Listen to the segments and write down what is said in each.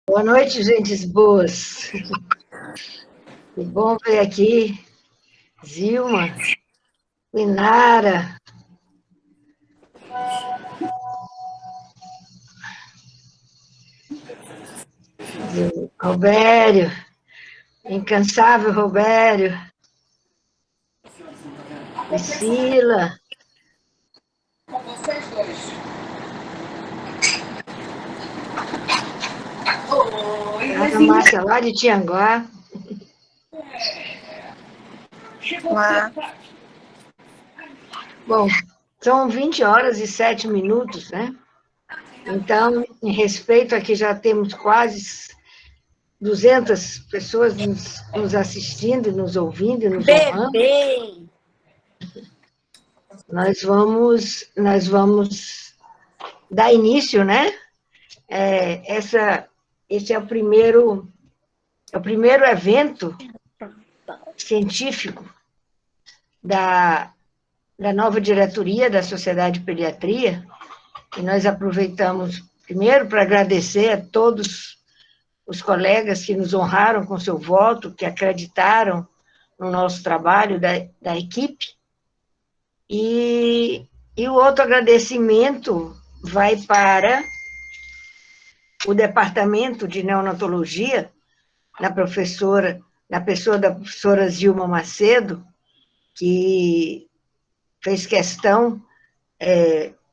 Boa noite, gentes boas. Que bom ver aqui Zilma, Inara, Robério, incansável Robério, Priscila, Ana Márcia lá de Tianguá. Olá. Bom, são 20 horas e 7 minutos, né? Então, em respeito aqui, já temos quase 200 pessoas nos assistindo, nos ouvindo, nos honrando. Bebê! Nós vamos dar início, né? Esse é o primeiro evento científico da nova diretoria da Sociedade de Pediatria, e nós aproveitamos primeiro para agradecer a todos os colegas que nos honraram com seu voto, que acreditaram no nosso trabalho da equipe, e o outro agradecimento vai para o Departamento de Neonatologia, na pessoa da professora Zilma Macedo, que fez questão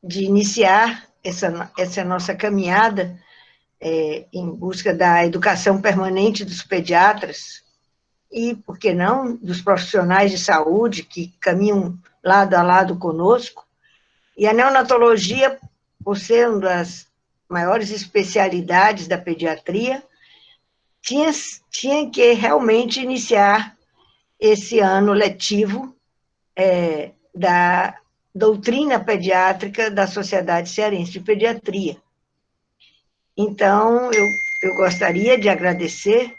de iniciar essa nossa caminhada em busca da educação permanente dos pediatras e, por que não, dos profissionais de saúde que caminham lado a lado conosco. E a neonatologia, por ser uma das maiores especialidades da pediatria, tinha que realmente iniciar esse ano letivo da doutrina pediátrica da Sociedade Cearense de Pediatria. Então, eu gostaria de agradecer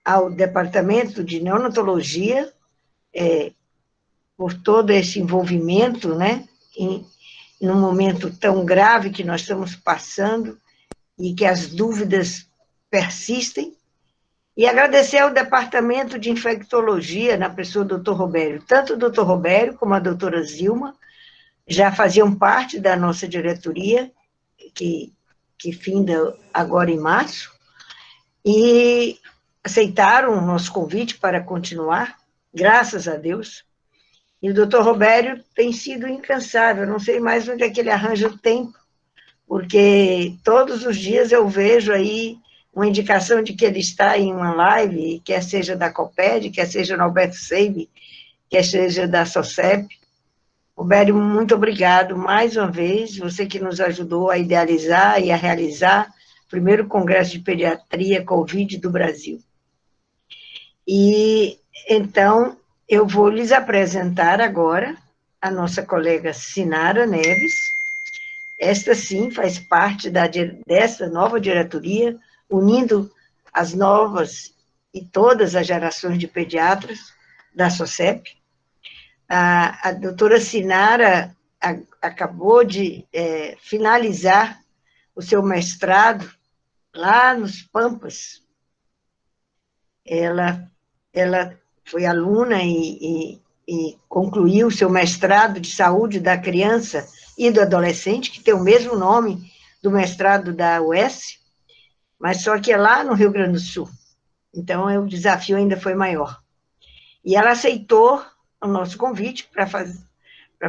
ao Departamento de Neonatologia por todo esse envolvimento, né, num momento tão grave que nós estamos passando e que as dúvidas persistem, e agradecer ao Departamento de Infectologia, na pessoa do Dr. Robério. Tanto o Dr. Robério como a doutora Zilma já faziam parte da nossa diretoria, que finda agora em março, e aceitaram o nosso convite para continuar, graças a Deus. E o doutor Robério tem sido incansável, não sei mais onde é que ele arranja o tempo, porque todos os dias eu vejo aí uma indicação de que ele está em uma live, quer seja da COPED, quer seja no Alberto Seib, quer seja da SOCEP. Robério, muito obrigado mais uma vez, você que nos ajudou a idealizar e a realizar o primeiro Congresso de Pediatria Covid do Brasil. E, então, eu vou lhes apresentar agora a nossa colega Sinara Neves. Esta, sim, faz parte dessa nova diretoria, unindo as novas e todas as gerações de pediatras da SOCEP. A doutora Sinara acabou de finalizar o seu mestrado lá nos Pampas. Ela foi aluna e concluiu o seu mestrado de saúde da criança e do adolescente, que tem o mesmo nome do mestrado da UES, mas só que é lá no Rio Grande do Sul. Então, o desafio ainda foi maior. E ela aceitou o nosso convite para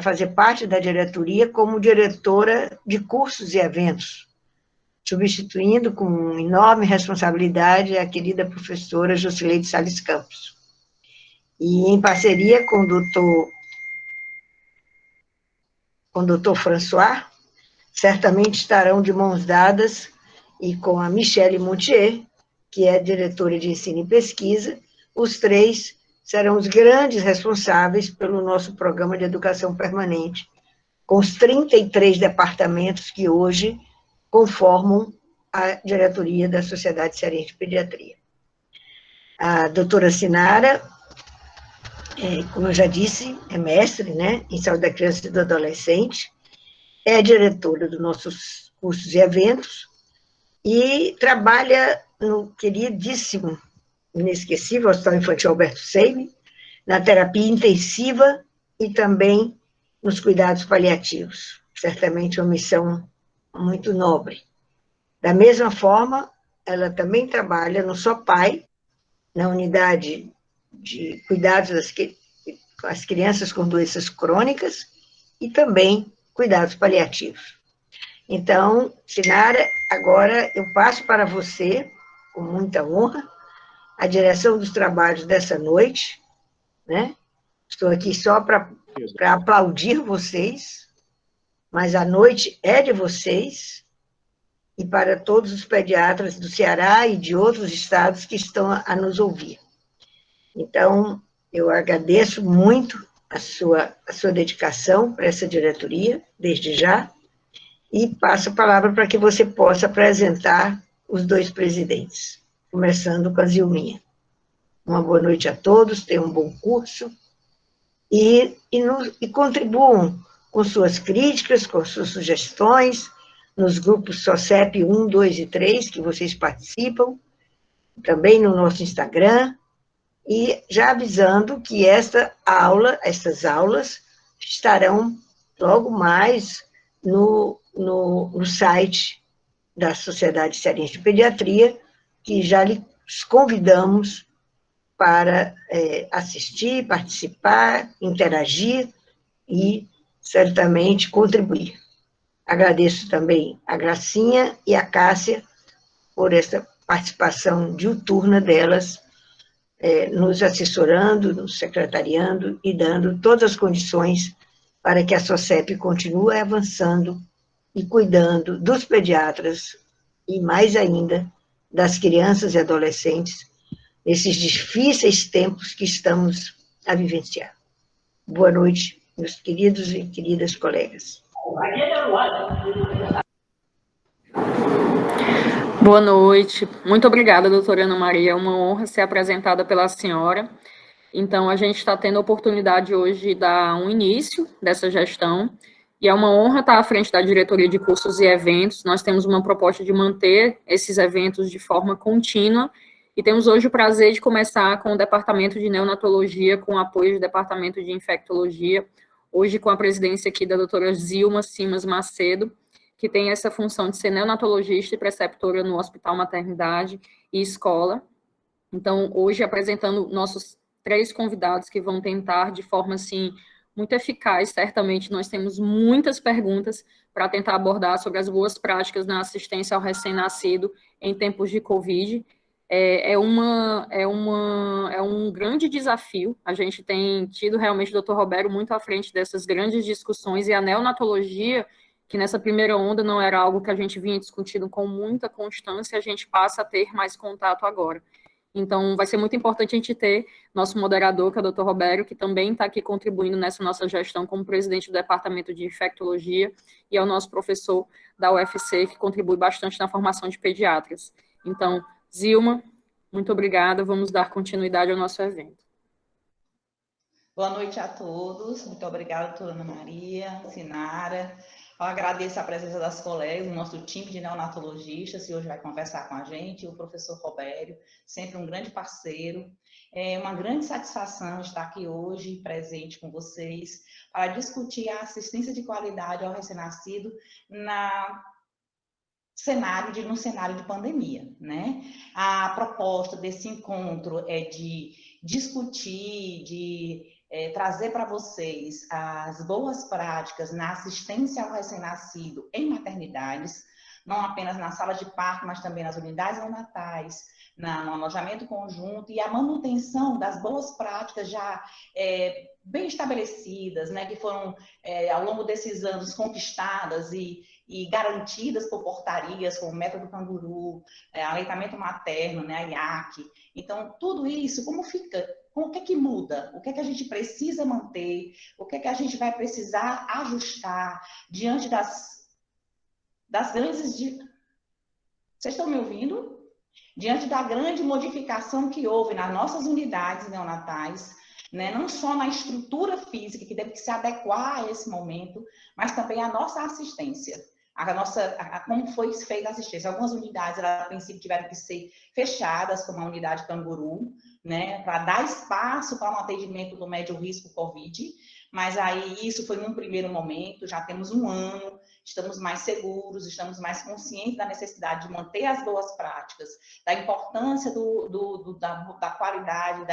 fazer parte da diretoria como diretora de cursos e eventos, substituindo com enorme responsabilidade a querida professora Josileide Salles Campos. E em parceria com o doutor François, certamente estarão de mãos dadas, e com a Michele Montier, que é diretora de ensino e pesquisa, os três serão os grandes responsáveis pelo nosso programa de educação permanente, com os 33 departamentos que hoje conformam a diretoria da Sociedade Cearense de Pediatria. A doutora Sinara, como eu já disse, é mestre, né, em saúde da criança e do adolescente, é diretora dos nossos cursos e eventos, e trabalha no queridíssimo, inesquecível Hospital Infantil Alberto Seime, na terapia intensiva e também nos cuidados paliativos. Certamente uma missão muito nobre. Da mesma forma, ela também trabalha no SOPAI, na unidade de cuidados das crianças com doenças crônicas e também cuidados paliativos. Então, Sinara, agora eu passo para você, com muita honra, a direção dos trabalhos dessa noite, né? Estou aqui só para aplaudir vocês, mas a noite é de vocês e para todos os pediatras do Ceará e de outros estados que estão a nos ouvir. Então, eu agradeço muito a sua dedicação para essa diretoria, desde já, e passo a palavra para que você possa apresentar os dois presidentes, começando com a Zilminha. Uma boa noite a todos, tenham um bom curso e contribuam com suas críticas, com suas sugestões, nos grupos SOCEP 1, 2 e 3, que vocês participam, também no nosso Instagram, e já avisando que essas aulas estarão logo mais no site da Sociedade Cearense de Pediatria, que já lhes convidamos para assistir, participar, interagir e certamente contribuir. Agradeço também a Gracinha e a Cássia por essa participação diuturna delas, nos assessorando, nos secretariando e dando todas as condições para que a SOCEP continue avançando e cuidando dos pediatras e, mais ainda, das crianças e adolescentes nesses difíceis tempos que estamos a vivenciar. Boa noite, meus queridos e queridas colegas. Boa noite. Muito obrigada, doutora Ana Maria. É uma honra ser apresentada pela senhora. Então, a gente está tendo a oportunidade hoje de dar um início dessa gestão, e é uma honra estar à frente da diretoria de cursos e eventos. Nós temos uma proposta de manter esses eventos de forma contínua, e temos hoje o prazer de começar com o departamento de neonatologia, com o apoio do departamento de infectologia, hoje com a presidência aqui da doutora Zilma Simas Macedo, que tem essa função de ser neonatologista e preceptora no Hospital Maternidade e Escola. Então, hoje, apresentando nossos 3 convidados que vão tentar, de forma, assim, muito eficaz, certamente, nós temos muitas perguntas para tentar abordar sobre as boas práticas na assistência ao recém-nascido em tempos de Covid. É um grande desafio. A gente tem tido, realmente, o Dr. Roberto muito à frente dessas grandes discussões, e a neonatologia, que nessa primeira onda não era algo que a gente vinha discutindo com muita constância, a gente passa a ter mais contato agora. Então, vai ser muito importante a gente ter nosso moderador, que é o Dr. Roberto, que também está aqui contribuindo nessa nossa gestão como presidente do Departamento de Infectologia, e é o nosso professor da UFC, que contribui bastante na formação de pediatras. Então, Zilma, muito obrigada. Vamos dar continuidade ao nosso evento. Boa noite a todos. Muito obrigada, doutora Ana Maria, Sinara. Eu agradeço a presença das colegas, do nosso time de neonatologistas, que hoje vai conversar com a gente, o professor Robério, sempre um grande parceiro. É uma grande satisfação estar aqui hoje, presente com vocês, para discutir a assistência de qualidade ao recém-nascido no cenário de pandemia, né? A proposta desse encontro é de discutir, de trazer para vocês as boas práticas na assistência ao recém-nascido em maternidades, não apenas na sala de parto, mas também nas unidades neonatais, no alojamento conjunto, e a manutenção das boas práticas já bem estabelecidas, né, que foram, ao longo desses anos, conquistadas e garantidas por portarias, como o método canguru, aleitamento materno, né, a IAC. Então, tudo isso, como fica? O que é que muda? O que é que a gente precisa manter? O que é que a gente vai precisar ajustar diante das grandes... Vocês estão me ouvindo? Diante da grande modificação que houve nas nossas unidades neonatais, né? Não só na estrutura física, que teve que se adequar a esse momento, mas também a nossa assistência. como foi feita a assistência. Algumas unidades, a princípio, tiveram que ser fechadas, como a unidade Canguru, né, para dar espaço para um atendimento do médio risco Covid, mas aí isso foi num primeiro momento, já temos um ano, estamos mais seguros, estamos mais conscientes da necessidade de manter as boas práticas, da importância da qualidade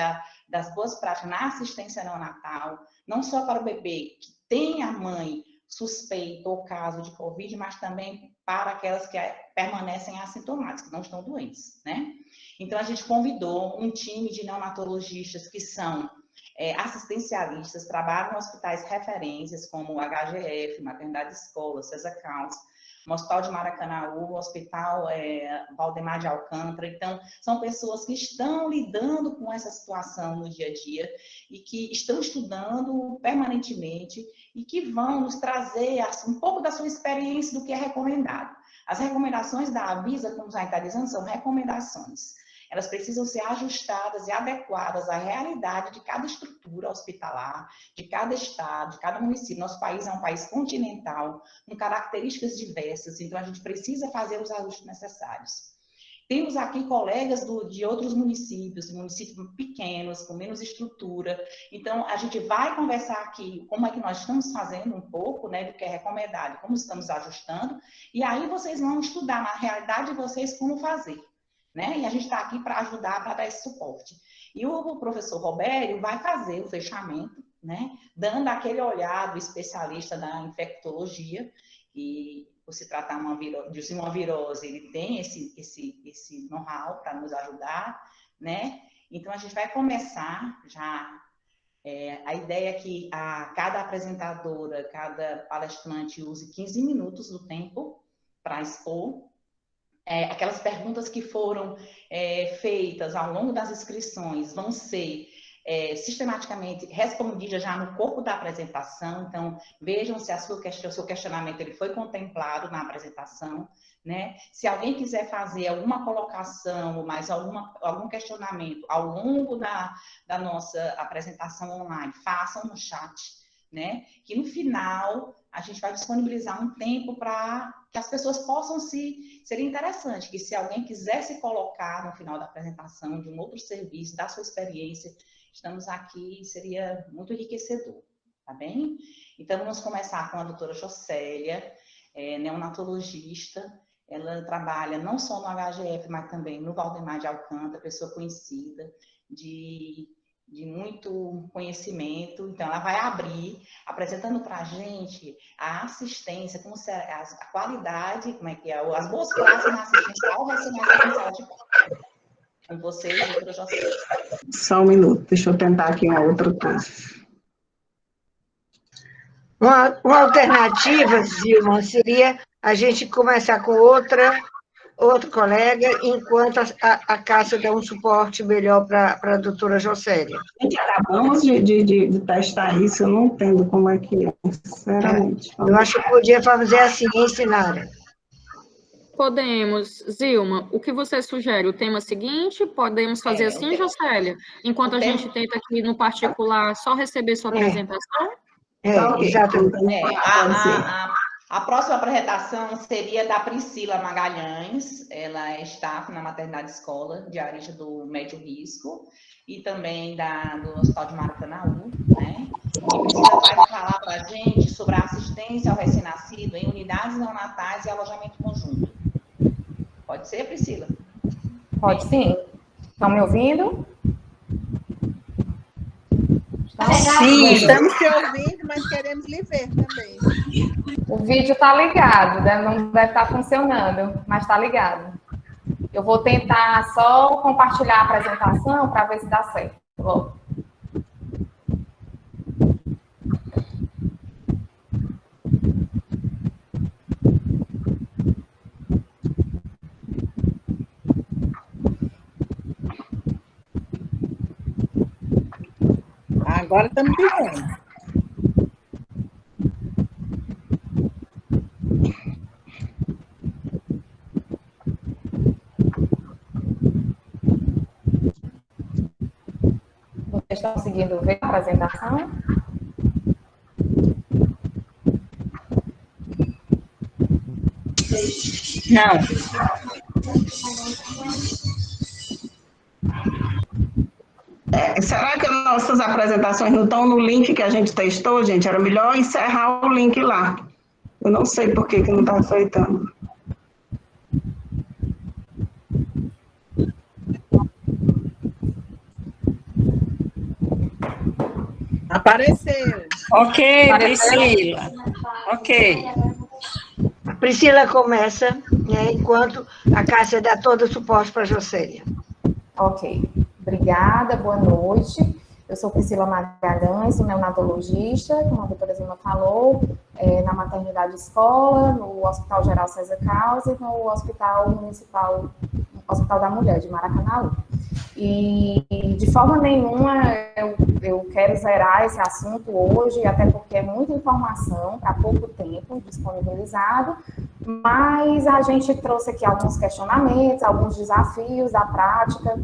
das boas práticas na assistência neonatal, não só para o bebê que tem a mãe suspeita ou caso de Covid, mas também para aquelas que permanecem assintomáticas, que não estão doentes, né? Então, a gente convidou um time de neonatologistas que são assistencialistas, trabalham em hospitais referências, como o HGF, Maternidade Escola, César Counts, o Hospital de Maracanaú, o Hospital Valdemar de Alcântara. Então, são pessoas que estão lidando com essa situação no dia a dia e que estão estudando permanentemente e que vão nos trazer um pouco da sua experiência do que é recomendado. As recomendações da Avisa, como já está dizendo, são recomendações. Elas precisam ser ajustadas e adequadas à realidade de cada estrutura hospitalar, de cada estado, de cada município. Nosso país é um país continental, com características diversas, então a gente precisa fazer os ajustes necessários. Temos aqui colegas de outros municípios pequenos, com menos estrutura. Então, a gente vai conversar aqui como é que nós estamos fazendo um pouco, né, do que é recomendado, como estamos ajustando, e aí vocês vão estudar na realidade de vocês como fazer. Né? E a gente está aqui para ajudar, para dar esse suporte. E o professor Robério vai fazer o fechamento, né? Dando aquele olhar do especialista da infectologia, e por se tratar de uma virose, ele tem esse know-how para nos ajudar, né? Então, a gente vai começar já. A ideia é que cada apresentadora, cada palestrante use 15 minutos do tempo para expor. Aquelas perguntas que foram feitas ao longo das inscrições vão ser sistematicamente respondidas já no corpo da apresentação. Então, vejam se o seu questionamento ele foi contemplado na apresentação, né? Se alguém quiser fazer alguma colocação ou mais algum questionamento ao longo da nossa apresentação online, façam no chat, né? Que no final a gente vai disponibilizar um tempo para que as pessoas possam seria interessante que se alguém quiser se colocar no final da apresentação de um outro serviço, da sua experiência, estamos aqui, seria muito enriquecedor, tá bem? Então, vamos começar com a doutora Jocélia, neonatologista. Ela trabalha não só no HGF, mas também no Valdemar de Alcântara, pessoa conhecida, de muito conhecimento. Então, ela vai abrir, apresentando para a gente a assistência, como a qualidade, como é que é, as boas práticas na assistência ao recém-nascido em sala de parto. Com vocês, doutora Jocélia. Só um minuto, deixa eu tentar aqui uma outra coisa. Uma alternativa, Zilma, seria a gente começar com outro colega, enquanto a Cássia dá um suporte melhor para a doutora Jocélia. Gente, acabamos de testar isso, eu não entendo como é que é, sinceramente. Eu acho que podia fazer assim, Sinara. Podemos. Zilma, o que você sugere? O tema seguinte? Podemos fazer assim, Jocélia? Enquanto a gente tenta aqui no particular só receber sua apresentação? Exatamente. A próxima apresentação seria da Priscila Magalhães. Ela é staff na Maternidade Escola, diarista do Médio Risco, e também do Hospital de Maracanaú, né? E Priscila vai falar para a gente sobre a assistência ao recém-nascido em unidades neonatais e alojamento conjunto. Pode ser, Priscila? Pode sim. Estão me ouvindo? Sim, estamos te ouvindo, mas queremos lhe ver também. O vídeo está ligado, não deve estar funcionando, mas está ligado. Eu vou tentar só compartilhar a apresentação para ver se dá certo. Vou. Agora estamos te vendo. Vocês estão conseguindo ver a apresentação? Não. Será que nossas apresentações não estão no link que a gente testou, gente? Era melhor encerrar o link lá. Eu não sei por que não está aceitando. Apareceu. Ok, Priscila. Ok. A Priscila começa, né, enquanto a Cássia dá todo o suporte para a Jocélia. Ok. Obrigada, boa noite. Eu sou Priscila Magalhães, sou neonatologista, como a doutora Zima falou, na maternidade escola, no Hospital Geral César Carlos e no Hospital Municipal, Hospital da Mulher, de Maracanã. E de forma nenhuma eu quero zerar esse assunto hoje, até porque é muita informação para pouco tempo disponibilizado, mas a gente trouxe aqui alguns questionamentos, alguns desafios da prática,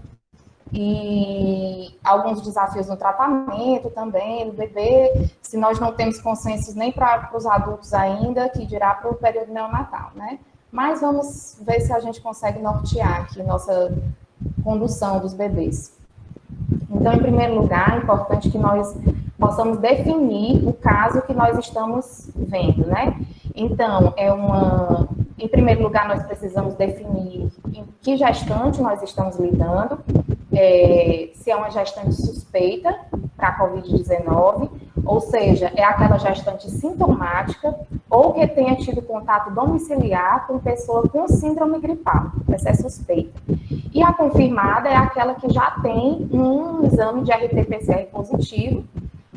e alguns desafios no tratamento também, no bebê, se nós não temos consensos nem para os adultos ainda, que dirá para o período neonatal, né? Mas vamos ver se a gente consegue nortear aqui nossa condução dos bebês. Então, em primeiro lugar, é importante que nós possamos definir o caso que nós estamos vendo, né? Então, em primeiro lugar, nós precisamos definir em que gestante nós estamos lidando, se é uma gestante suspeita para a Covid-19, ou seja, é aquela gestante sintomática ou que tenha tido contato domiciliar com pessoa com síndrome gripal, essa é suspeita. E a confirmada é aquela que já tem um exame de RT-PCR positivo,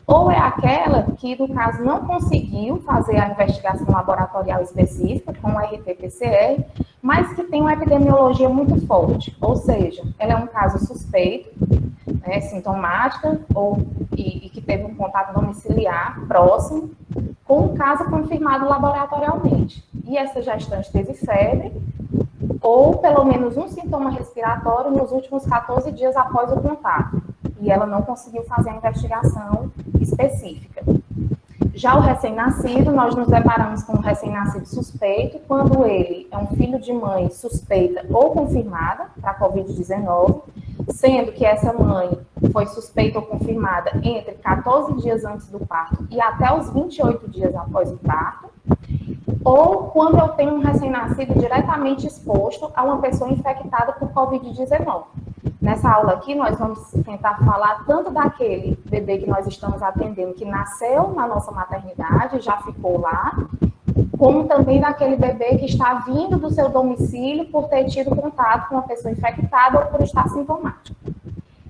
ou é aquela que, no caso, não conseguiu fazer a investigação laboratorial específica com o RT-PCR, mas que tem uma epidemiologia muito forte, ou seja, ela é um caso suspeito, né, sintomática, e que teve um contato domiciliar próximo, com um caso confirmado laboratorialmente. E essa gestante teve febre, ou pelo menos um sintoma respiratório nos últimos 14 dias após o contato, e ela não conseguiu fazer a investigação específica. Já o recém-nascido, nós nos deparamos com um recém-nascido suspeito quando ele é um filho de mãe suspeita ou confirmada para a Covid-19, sendo que essa mãe foi suspeita ou confirmada entre 14 dias antes do parto e até os 28 dias após o parto, ou quando eu tenho um recém-nascido diretamente exposto a uma pessoa infectada por Covid-19. Nessa aula aqui, nós vamos tentar falar tanto daquele bebê que nós estamos atendendo, que nasceu na nossa maternidade, já ficou lá, como também daquele bebê que está vindo do seu domicílio por ter tido contato com uma pessoa infectada ou por estar sintomático.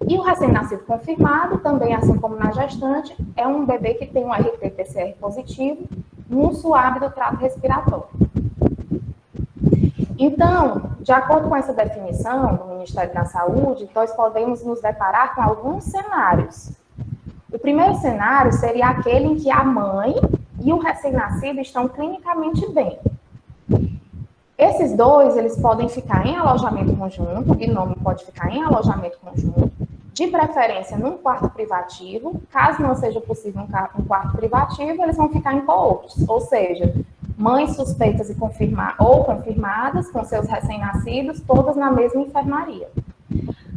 E o recém-nascido confirmado, também assim como na gestante, é um bebê que tem um RT-PCR positivo no suave do trato respiratório. Então, de acordo com essa definição do Ministério da Saúde, nós podemos nos deparar com alguns cenários. O primeiro cenário seria aquele em que a mãe e o recém-nascido estão clinicamente bem. Esses dois, eles podem ficar em alojamento conjunto, o gnome pode ficar em alojamento conjunto, de preferência num quarto privativo. Caso não seja possível um quarto privativo, eles vão ficar em co-ops, ou seja, mães suspeitas e confirmadas com seus recém-nascidos, todas na mesma enfermaria.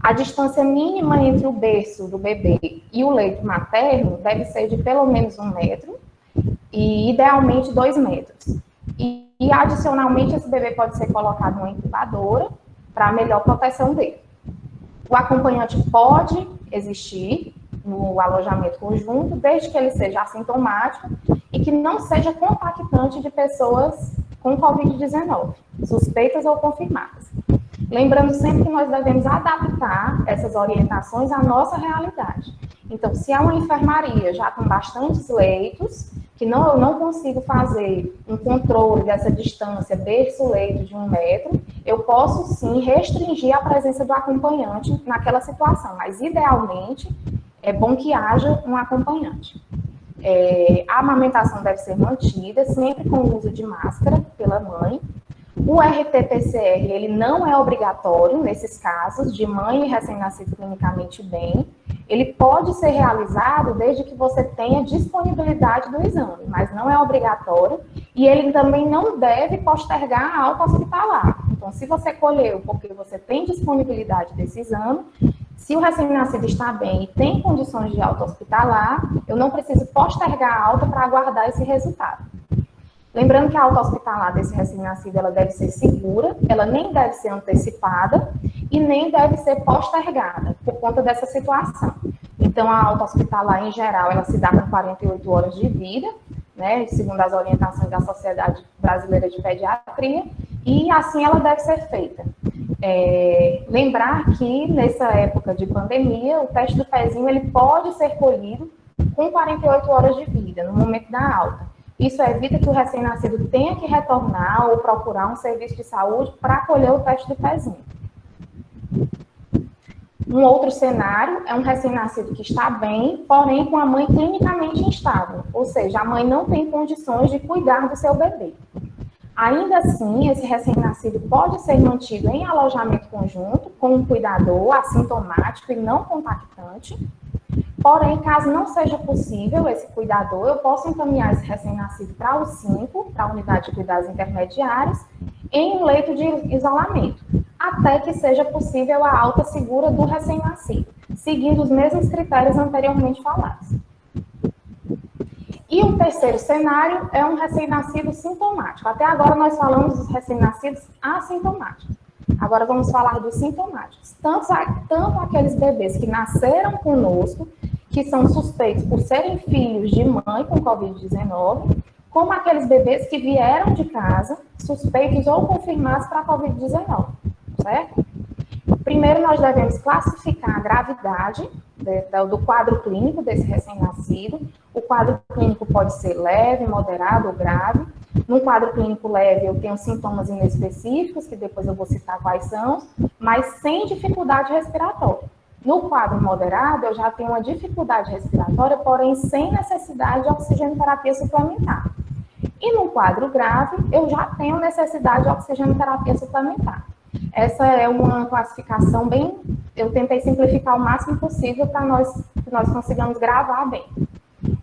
A distância mínima entre o berço do bebê e o leito materno deve ser de pelo menos 1 metro e, idealmente, 2 metros. E adicionalmente, esse bebê pode ser colocado numa incubadora para melhor proteção dele. O acompanhante pode existir no alojamento conjunto, desde que ele seja assintomático e que não seja compactante de pessoas com Covid-19, suspeitas ou confirmadas. Lembrando sempre que nós devemos adaptar essas orientações à nossa realidade. Então, se é uma enfermaria já com bastantes leitos, que eu não consigo fazer um controle dessa distância berço-leito de 1 metro, eu posso sim restringir a presença do acompanhante naquela situação, mas idealmente é bom que haja um acompanhante. A amamentação deve ser mantida sempre com o uso de máscara pela mãe. O RT-PCR, ele não é obrigatório nesses casos de mãe e recém-nascido clinicamente bem. Ele pode ser realizado desde que você tenha disponibilidade do exame, mas não é obrigatório. E ele também não deve postergar a alta hospitalar. Então, se você colheu porque você tem disponibilidade desse exame, se o recém-nascido está bem e tem condições de alta hospitalar, eu não preciso postergar a alta para aguardar esse resultado. Lembrando que a alta hospitalar desse recém-nascido, ela deve ser segura, ela nem deve ser antecipada e nem deve ser postergada por conta dessa situação. Então, a alta hospitalar, em geral, ela se dá com 48 horas de vida, né, segundo as orientações da Sociedade Brasileira de Pediatria, e assim ela deve ser feita. Lembrar que, nessa época de pandemia, o teste do pezinho ele pode ser colhido com 48 horas de vida, no momento da alta. Isso evita que o recém-nascido tenha que retornar ou procurar um serviço de saúde para colher o teste do pezinho. Um outro cenário é um recém-nascido que está bem, porém com a mãe clinicamente instável, ou seja, a mãe não tem condições de cuidar do seu bebê. Ainda assim, esse recém-nascido pode ser mantido em alojamento conjunto com um cuidador assintomático e não contactante. Porém, caso não seja possível esse cuidador, eu posso encaminhar esse recém-nascido para o 5, para a unidade de cuidados intermediários, em um leito de isolamento, até que seja possível a alta segura do recém-nascido, seguindo os mesmos critérios anteriormente falados. E o terceiro cenário é um recém-nascido sintomático. Até agora nós falamos dos recém-nascidos assintomáticos. Agora vamos falar dos sintomáticos. Tanto aqueles bebês que nasceram conosco, que são suspeitos por serem filhos de mãe com Covid-19, como aqueles bebês que vieram de casa, suspeitos ou confirmados para a Covid-19, certo? Primeiro, nós devemos classificar a gravidade do quadro clínico desse recém-nascido. O quadro clínico pode ser leve, moderado ou grave. No quadro clínico leve, eu tenho sintomas inespecíficos, que depois eu vou citar quais são, mas sem dificuldade respiratória. No quadro moderado, eu já tenho uma dificuldade respiratória, porém sem necessidade de oxigenoterapia suplementar. E no quadro grave, eu já tenho necessidade de oxigenoterapia suplementar. Essa é uma classificação bem... Eu tentei simplificar o máximo possível para que nós consigamos gravar bem.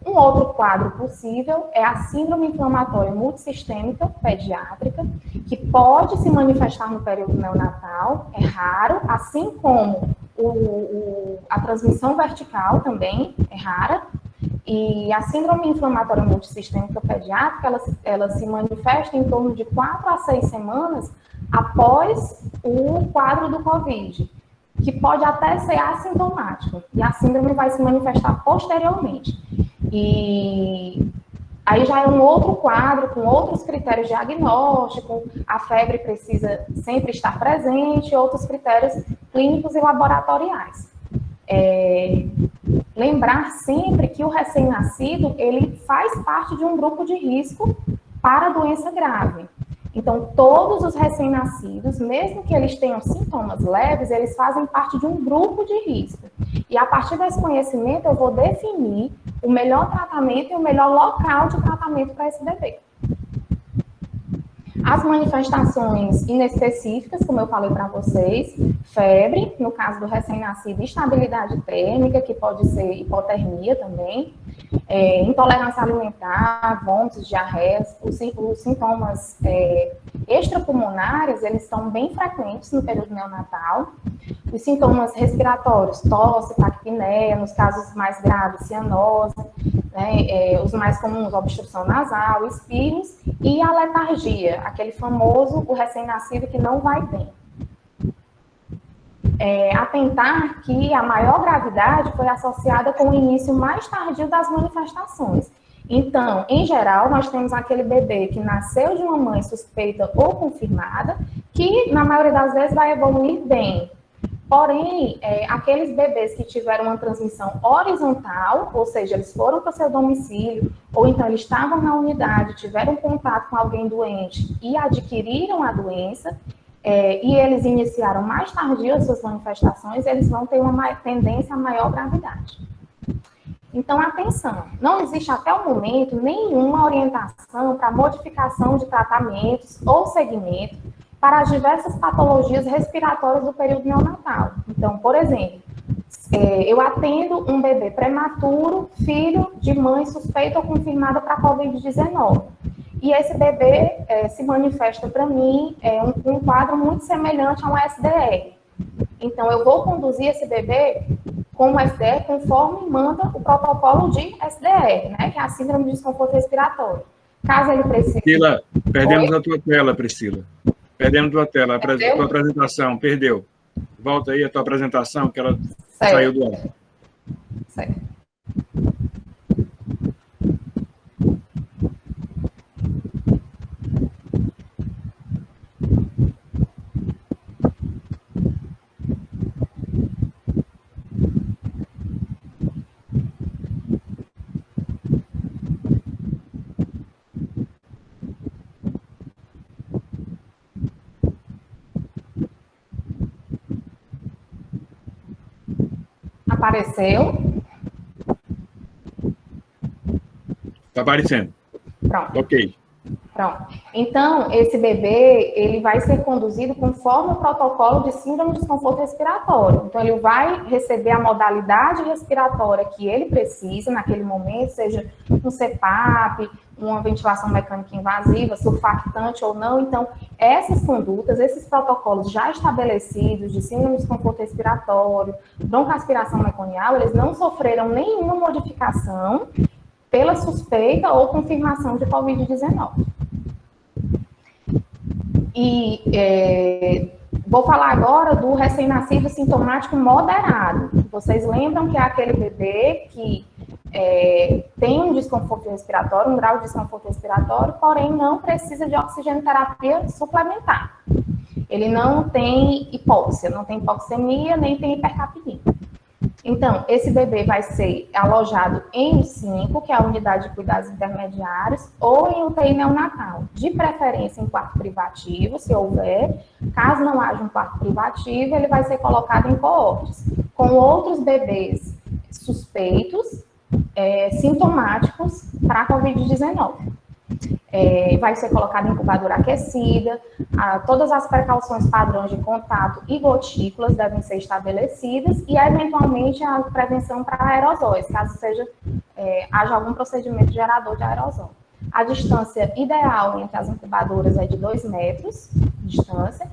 Um outro quadro possível é a síndrome inflamatória multissistêmica pediátrica, que pode se manifestar no período neonatal, é raro, assim como a transmissão vertical também é rara. E a síndrome inflamatória multissistêmica pediátrica, ela se manifesta em torno de 4 a 6 semanas após o quadro do COVID, que pode até ser assintomático, e a síndrome vai se manifestar posteriormente. E aí já é um outro quadro, com outros critérios diagnósticos, a febre precisa sempre estar presente, outros critérios clínicos e laboratoriais. Lembrar sempre que o recém-nascido, ele faz parte de um grupo de risco para a doença grave. Então, todos os recém-nascidos, mesmo que eles tenham sintomas leves, eles fazem parte de um grupo de risco. E a partir desse conhecimento, eu vou definir o melhor tratamento e o melhor local de tratamento para esse bebê. As manifestações inespecíficas, como eu falei para vocês, febre, no caso do recém-nascido, instabilidade térmica, que pode ser hipotermia também, intolerância alimentar, vômitos, diarreias, os sintomas extrapulmonares, eles são bem frequentes no período neonatal. Os sintomas respiratórios, tosse, taquipneia, nos casos mais graves, cianose, né, os mais comuns, obstrução nasal, espirros, e a letargia, aquele famoso, o recém-nascido que não vai bem. Atentar que a maior gravidade foi associada com o início mais tardio das manifestações. Então, em geral, nós temos aquele bebê que nasceu de uma mãe suspeita ou confirmada, que na maioria das vezes vai evoluir bem. Porém, aqueles bebês que tiveram uma transmissão horizontal, ou seja, eles foram para o seu domicílio, ou então eles estavam na unidade, tiveram contato com alguém doente e adquiriram a doença, e eles iniciaram mais tardio as suas manifestações, eles vão ter uma tendência a maior gravidade. Então, atenção, não existe até o momento nenhuma orientação para modificação de tratamentos ou segmento para as diversas patologias respiratórias do período neonatal. Então, por exemplo, eu atendo um bebê prematuro, filho de mãe suspeita ou confirmada para a Covid-19. e esse bebê se manifesta para mim um quadro muito semelhante a um SDR. Então, eu vou conduzir esse bebê com o SDR conforme manda o protocolo de SDR, né, que é a síndrome de desconforto respiratório. Caso ele precise... Priscila, perdemos a tua tela, Priscila. Perdemos a tua tela, a tua apresentação, perdeu. Volta aí a tua apresentação, que ela saiu do ar. Certo. Apareceu? Está aparecendo. Pronto. Ok. Pronto. Então, esse bebê, ele vai ser conduzido conforme o protocolo de síndrome de desconforto respiratório. Então, ele vai receber a modalidade respiratória que ele precisa naquele momento, seja um CPAP, uma ventilação mecânica invasiva, surfactante ou não. Então, essas condutas, esses protocolos já estabelecidos de síndrome de desconforto respiratório, broncoaspiração meconial, eles não sofreram nenhuma modificação pela suspeita ou confirmação de Covid-19. E vou falar agora do recém-nascido sintomático moderado. Vocês lembram que é aquele bebê que tem um desconforto respiratório, um grau de desconforto respiratório, porém não precisa de oxigenoterapia suplementar. Ele não tem hipóxia, não tem hipoxemia, nem tem hipercapnia. Então, esse bebê vai ser alojado em U5, que é a unidade de cuidados intermediários, ou em UTI neonatal, de preferência em quarto privativo, se houver. Caso não haja um quarto privativo, ele vai ser colocado em coortes, com outros bebês suspeitos, sintomáticos para a Covid-19. Vai ser colocado em incubadora aquecida, todas as precauções padrões de contato e gotículas devem ser estabelecidas e, eventualmente, a prevenção para aerosóis, caso haja algum procedimento gerador de aerosol. A distância ideal entre as incubadoras é de 2 metros de distância.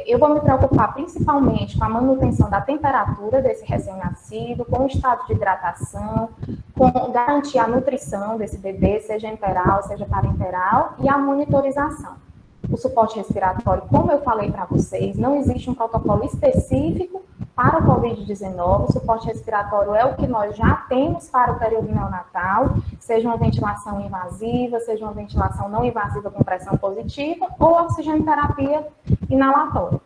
Eu vou me preocupar principalmente com a manutenção da temperatura desse recém-nascido, com o estado de hidratação, com garantir a nutrição desse bebê, seja enteral, seja parenteral, e a monitorização. O suporte respiratório, como eu falei para vocês, não existe um protocolo específico para o Covid-19. O suporte respiratório é o que nós já temos para o período neonatal, seja uma ventilação invasiva, seja uma ventilação não invasiva com pressão positiva ou oxigenoterapia inalatória.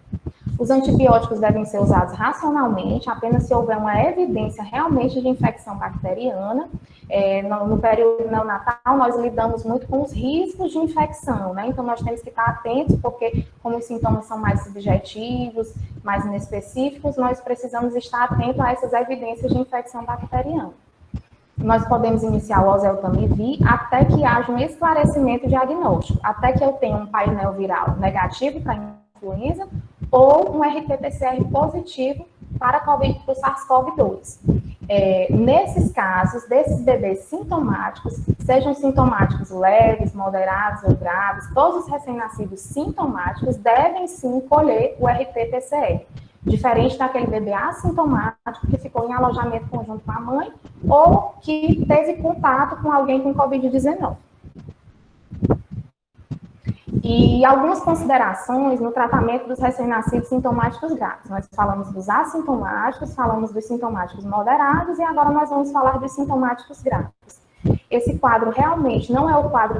Os antibióticos devem ser usados racionalmente, apenas se houver uma evidência realmente de infecção bacteriana. No período neonatal, nós lidamos muito com os riscos de infecção, né? Então, nós temos que estar atentos, porque como os sintomas são mais subjetivos, mais inespecíficos, nós precisamos estar atentos a essas evidências de infecção bacteriana. Nós podemos iniciar o oseltamivir até que haja um esclarecimento diagnóstico, até que eu tenha um painel viral negativo para influenza ou um RT-PCR positivo para o SARS-CoV-2. Nesses casos, desses bebês sintomáticos, sejam sintomáticos leves, moderados ou graves, todos os recém-nascidos sintomáticos devem sim colher o RT-PCR, diferente daquele bebê assintomático que ficou em alojamento conjunto com a mãe ou que teve contato com alguém com Covid-19. E algumas considerações no tratamento dos recém-nascidos sintomáticos graves. Nós falamos dos assintomáticos, falamos dos sintomáticos moderados e agora nós vamos falar dos sintomáticos graves. Esse quadro realmente não é o quadro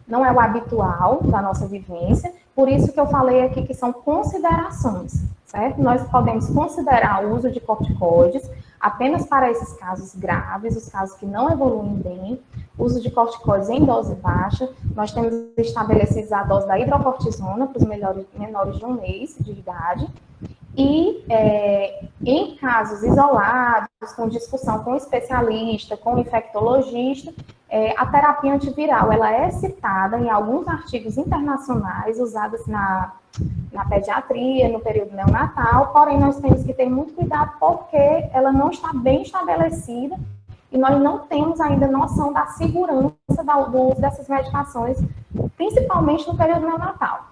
não é o habitual da nossa vivência, por isso que eu falei aqui que são considerações, certo? Nós podemos considerar o uso de corticoides apenas para esses casos graves, os casos que não evoluem bem, uso de corticoides em dose baixa. Nós temos estabelecido a dose da hidrocortisona para os menores de 1 mês de idade. E em casos isolados, com discussão com o especialista, com o infectologista, a terapia antiviral ela é citada em alguns artigos internacionais usados na pediatria, no período neonatal, porém nós temos que ter muito cuidado porque ela não está bem estabelecida e nós não temos ainda noção da segurança do uso dessas medicações, principalmente no período neonatal.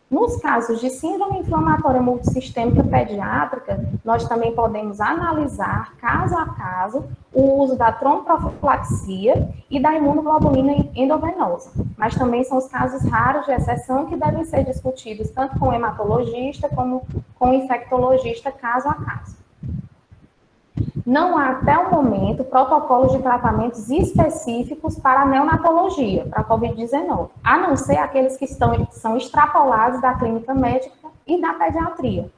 Nos casos de síndrome inflamatória multissistêmica pediátrica, nós também podemos analisar, caso a caso, o uso da tromboprofilaxia e da imunoglobulina endovenosa. Mas também são os casos raros de exceção que devem ser discutidos tanto com o hematologista como com o infectologista, caso a caso. Não há, até o momento, protocolos de tratamentos específicos para a neonatologia, para a Covid-19, a não ser aqueles que são extrapolados da clínica médica e da pediatria.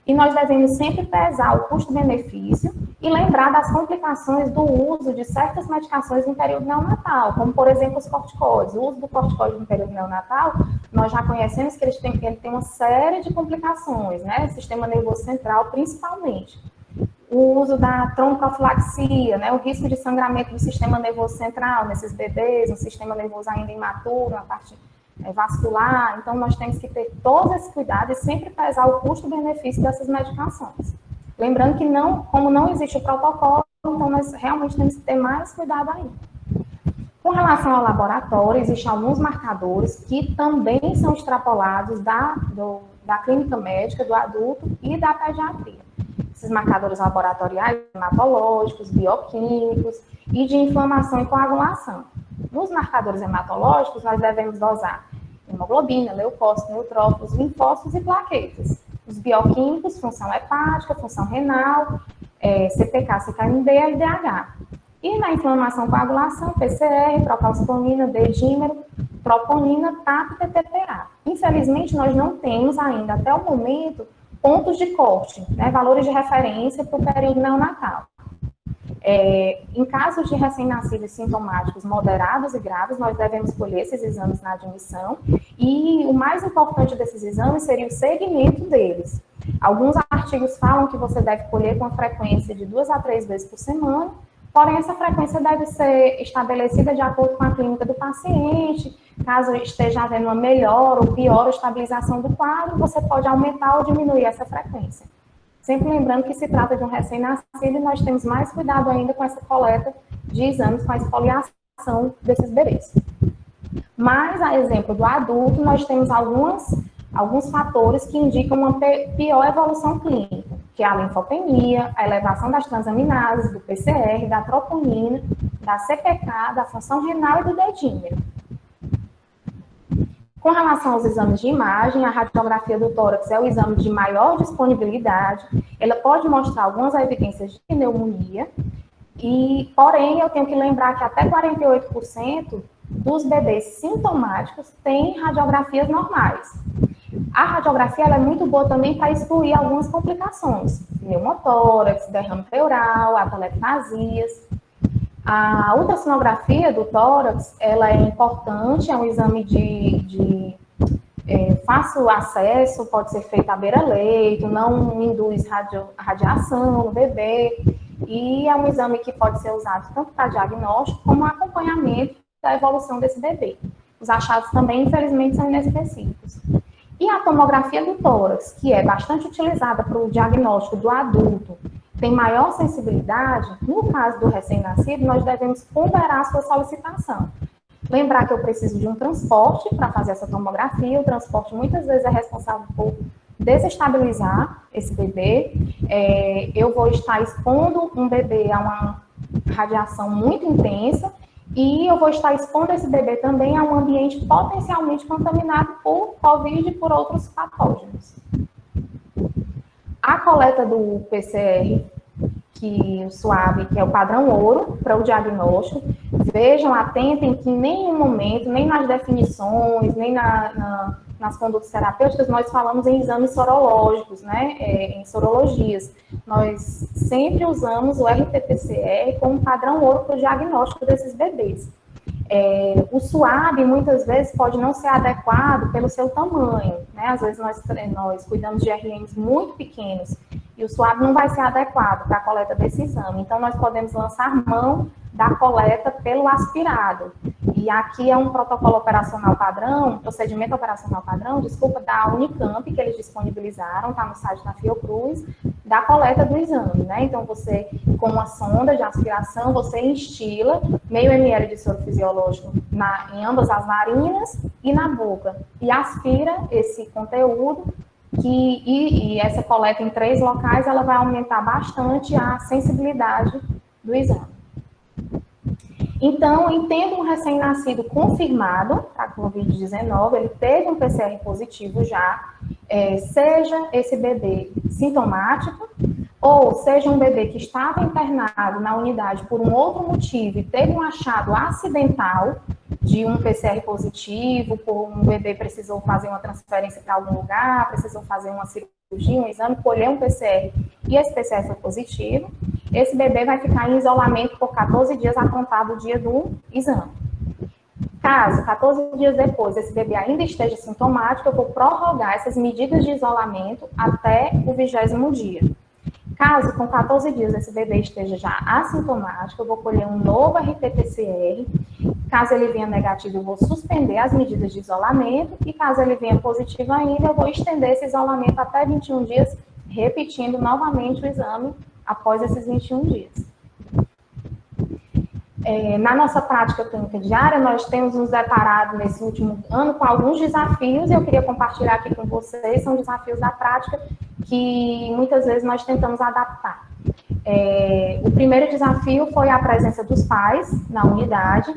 E nós devemos sempre pesar o custo-benefício e lembrar das complicações do uso de certas medicações no período neonatal, como, por exemplo, os corticoides. O uso do corticoide no período neonatal, nós já conhecemos que ele tem uma série de complicações, né? Sistema nervoso central, principalmente. O uso da tromboprofilaxia, né, o risco de sangramento do sistema nervoso central nesses bebês, um sistema nervoso ainda imaturo, na parte vascular. Então, nós temos que ter todo esse cuidado e sempre pesar o custo-benefício dessas medicações. Lembrando que, como não existe o protocolo, então nós realmente temos que ter mais cuidado ainda. Com relação ao laboratório, existem alguns marcadores que também são extrapolados da clínica médica, do adulto e da pediatria. Esses marcadores laboratoriais, hematológicos, bioquímicos e de inflamação e coagulação. Nos marcadores hematológicos, nós devemos dosar hemoglobina, leucócitos, neutrófilos, linfócitos e plaquetas. Os bioquímicos, função hepática, função renal, CPK, CKMB e LDH. E na inflamação e coagulação, PCR, procalcitonina, D-dímero, troponina, TAP e TTPA. Infelizmente, nós não temos ainda, até o momento, pontos de corte, né, valores de referência para o período neonatal. Em casos de recém-nascidos sintomáticos moderados e graves, nós devemos colher esses exames na admissão, e o mais importante desses exames seria o segmento deles. Alguns artigos falam que você deve colher com a frequência de 2 a 3 vezes por semana, porém essa frequência deve ser estabelecida de acordo com a clínica do paciente. Caso esteja havendo uma melhor ou pior estabilização do quadro, você pode aumentar ou diminuir essa frequência. Sempre lembrando que se trata de um recém-nascido e nós temos mais cuidado ainda com essa coleta de exames, com a esfoliação desses bebês. Mas, a exemplo do adulto, nós temos alguns fatores que indicam uma pior evolução clínica, que é a linfopenia, a elevação das transaminases, do PCR, da troponina, da CPK, da função renal e do D-dímero. Com relação aos exames de imagem, a radiografia do tórax é o exame de maior disponibilidade. Ela pode mostrar algumas evidências de pneumonia, porém, eu tenho que lembrar que até 48% dos bebês sintomáticos têm radiografias normais. A radiografia ela é muito boa também para excluir algumas complicações, pneumotórax, derrame pleural, atelectasias. A ultrassonografia do tórax, ela é importante, é um exame de fácil acesso, pode ser feito à beira-leito, não induz radiação no bebê, e é um exame que pode ser usado tanto para diagnóstico como acompanhamento da evolução desse bebê. Os achados também, infelizmente, são inespecíficos. E a tomografia do tórax, que é bastante utilizada para o diagnóstico do adulto, tem maior sensibilidade, no caso do recém-nascido, nós devemos ponderar a sua solicitação. Lembrar que eu preciso de um transporte para fazer essa tomografia, o transporte muitas vezes é responsável por desestabilizar esse bebê, eu vou estar expondo um bebê a uma radiação muito intensa, e eu vou estar expondo esse bebê também a um ambiente potencialmente contaminado por Covid e por outros patógenos. A coleta do PCR, que o SUAB, que é o padrão ouro para o diagnóstico, vejam, atentem que em nenhum momento, nem nas definições, nem nas condutas terapêuticas, nós falamos em exames sorológicos, né, em sorologias. Nós sempre usamos o RT-PCR como padrão ouro para o diagnóstico desses bebês. O SUAB, muitas vezes, pode não ser adequado pelo seu tamanho, né? Às vezes nós cuidamos de RNs muito pequenos e o SUAB não vai ser adequado para a coleta desse exame. Então, nós podemos lançar mão da coleta pelo aspirado. E aqui é um protocolo operacional padrão, procedimento operacional padrão, da Unicamp, que eles disponibilizaram, está no site da Fiocruz, da coleta do exame, né? Então, você, com uma sonda de aspiração, você instila meio ml de soro fisiológico em ambas as narinas e na boca, e aspira esse conteúdo, e essa coleta em 3 locais, ela vai aumentar bastante a sensibilidade do exame. Então, tendo um recém-nascido confirmado para Covid-19, ele teve um PCR positivo já, seja esse bebê sintomático, ou seja um bebê que estava internado na unidade por um outro motivo e teve um achado acidental de um PCR positivo, por um bebê precisou fazer uma transferência para algum lugar, precisou fazer uma cirurgia, um exame, colher um PCR e esse PCR foi positivo, esse bebê vai ficar em isolamento por 14 dias a contar do dia do exame. Caso, 14 dias depois, esse bebê ainda esteja sintomático, eu vou prorrogar essas medidas de isolamento até o 20º dia. Caso, com 14 dias, esse bebê esteja já assintomático, eu vou colher um novo RT-PCR. Caso ele venha negativo, eu vou suspender as medidas de isolamento. E caso ele venha positivo ainda, eu vou estender esse isolamento até 21 dias, repetindo novamente o exame após esses 21 dias. Na nossa prática clínica diária, nós temos nos deparado nesse último ano com alguns desafios, e eu queria compartilhar aqui com vocês, são desafios da prática que muitas vezes nós tentamos adaptar. O primeiro desafio foi a presença dos pais na unidade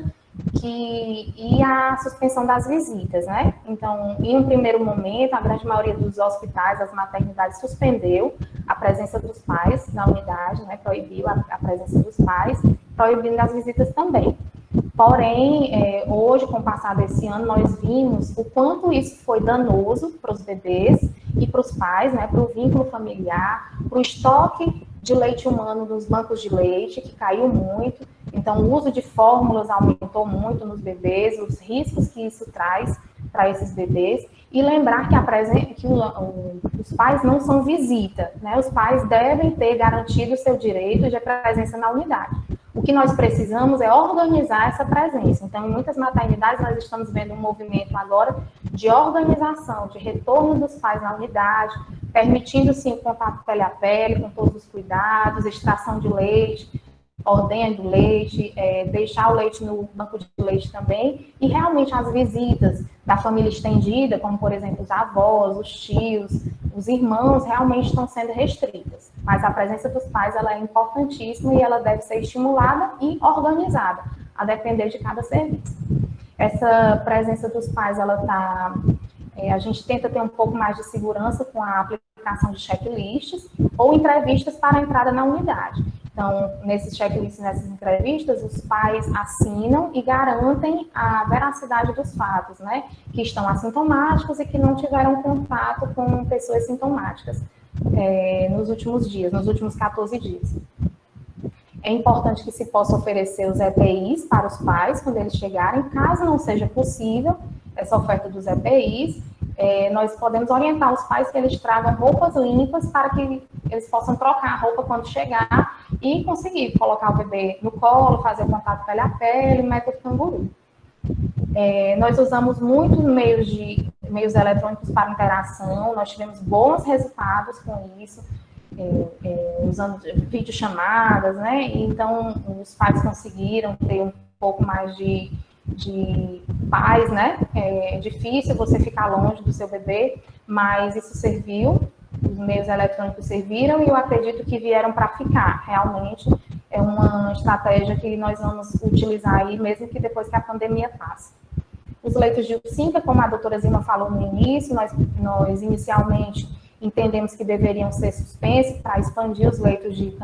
e a suspensão das visitas, né? Então, em um primeiro momento, a grande maioria dos hospitais, das maternidades, suspendeu a presença dos pais na unidade, né? Proibiu a presença dos pais, proibindo as visitas também. Porém, hoje, com o passar desse ano, nós vimos o quanto isso foi danoso para os bebês e para os pais, né? Para o vínculo familiar, para o estoque de leite humano nos bancos de leite, que caiu muito. Então, o uso de fórmulas aumentou muito nos bebês, os riscos que isso traz para esses bebês. E lembrar que os pais não são visita, né? Os pais devem ter garantido o seu direito de presença na unidade. O que nós precisamos é organizar essa presença. Então, em muitas maternidades, nós estamos vendo um movimento agora de organização, de retorno dos pais na unidade, permitindo, sim, contato pele a pele, com todos os cuidados, extração de leite, ordenha do leite, deixar o leite no banco de leite também, e realmente as visitas da família estendida, como, por exemplo, os avós, os tios, os irmãos, realmente estão sendo restritas. Mas a presença dos pais, ela é importantíssima e ela deve ser estimulada e organizada, a depender de cada serviço. Essa presença dos pais, a gente tenta ter um pouco mais de segurança com a aplicação de checklists ou entrevistas para a entrada na unidade. Então, nesses checklists, nessas entrevistas, os pais assinam e garantem a veracidade dos fatos, né? Que estão assintomáticos e que não tiveram contato com pessoas sintomáticas nos últimos dias, nos últimos 14 dias. É importante que se possa oferecer os EPIs para os pais quando eles chegarem. Caso não seja possível essa oferta dos EPIs, nós podemos orientar os pais que eles tragam roupas limpas para que eles possam trocar a roupa quando chegar e conseguir colocar o bebê no colo, fazer o contato pele a pele, método canguru. Nós usamos muitos meios eletrônicos para interação, nós tivemos bons resultados com isso, usando videochamadas, né? Então, os pais conseguiram ter um pouco mais de paz, né? É difícil você ficar longe do seu bebê, mas isso serviu, os meios eletrônicos serviram e eu acredito que vieram para ficar. Realmente é uma estratégia que nós vamos utilizar aí, mesmo que depois que a pandemia passe. Os leitos de UCINTA, como a doutora Zilma falou no início, nós inicialmente entendemos que deveriam ser suspensos para expandir os leitos de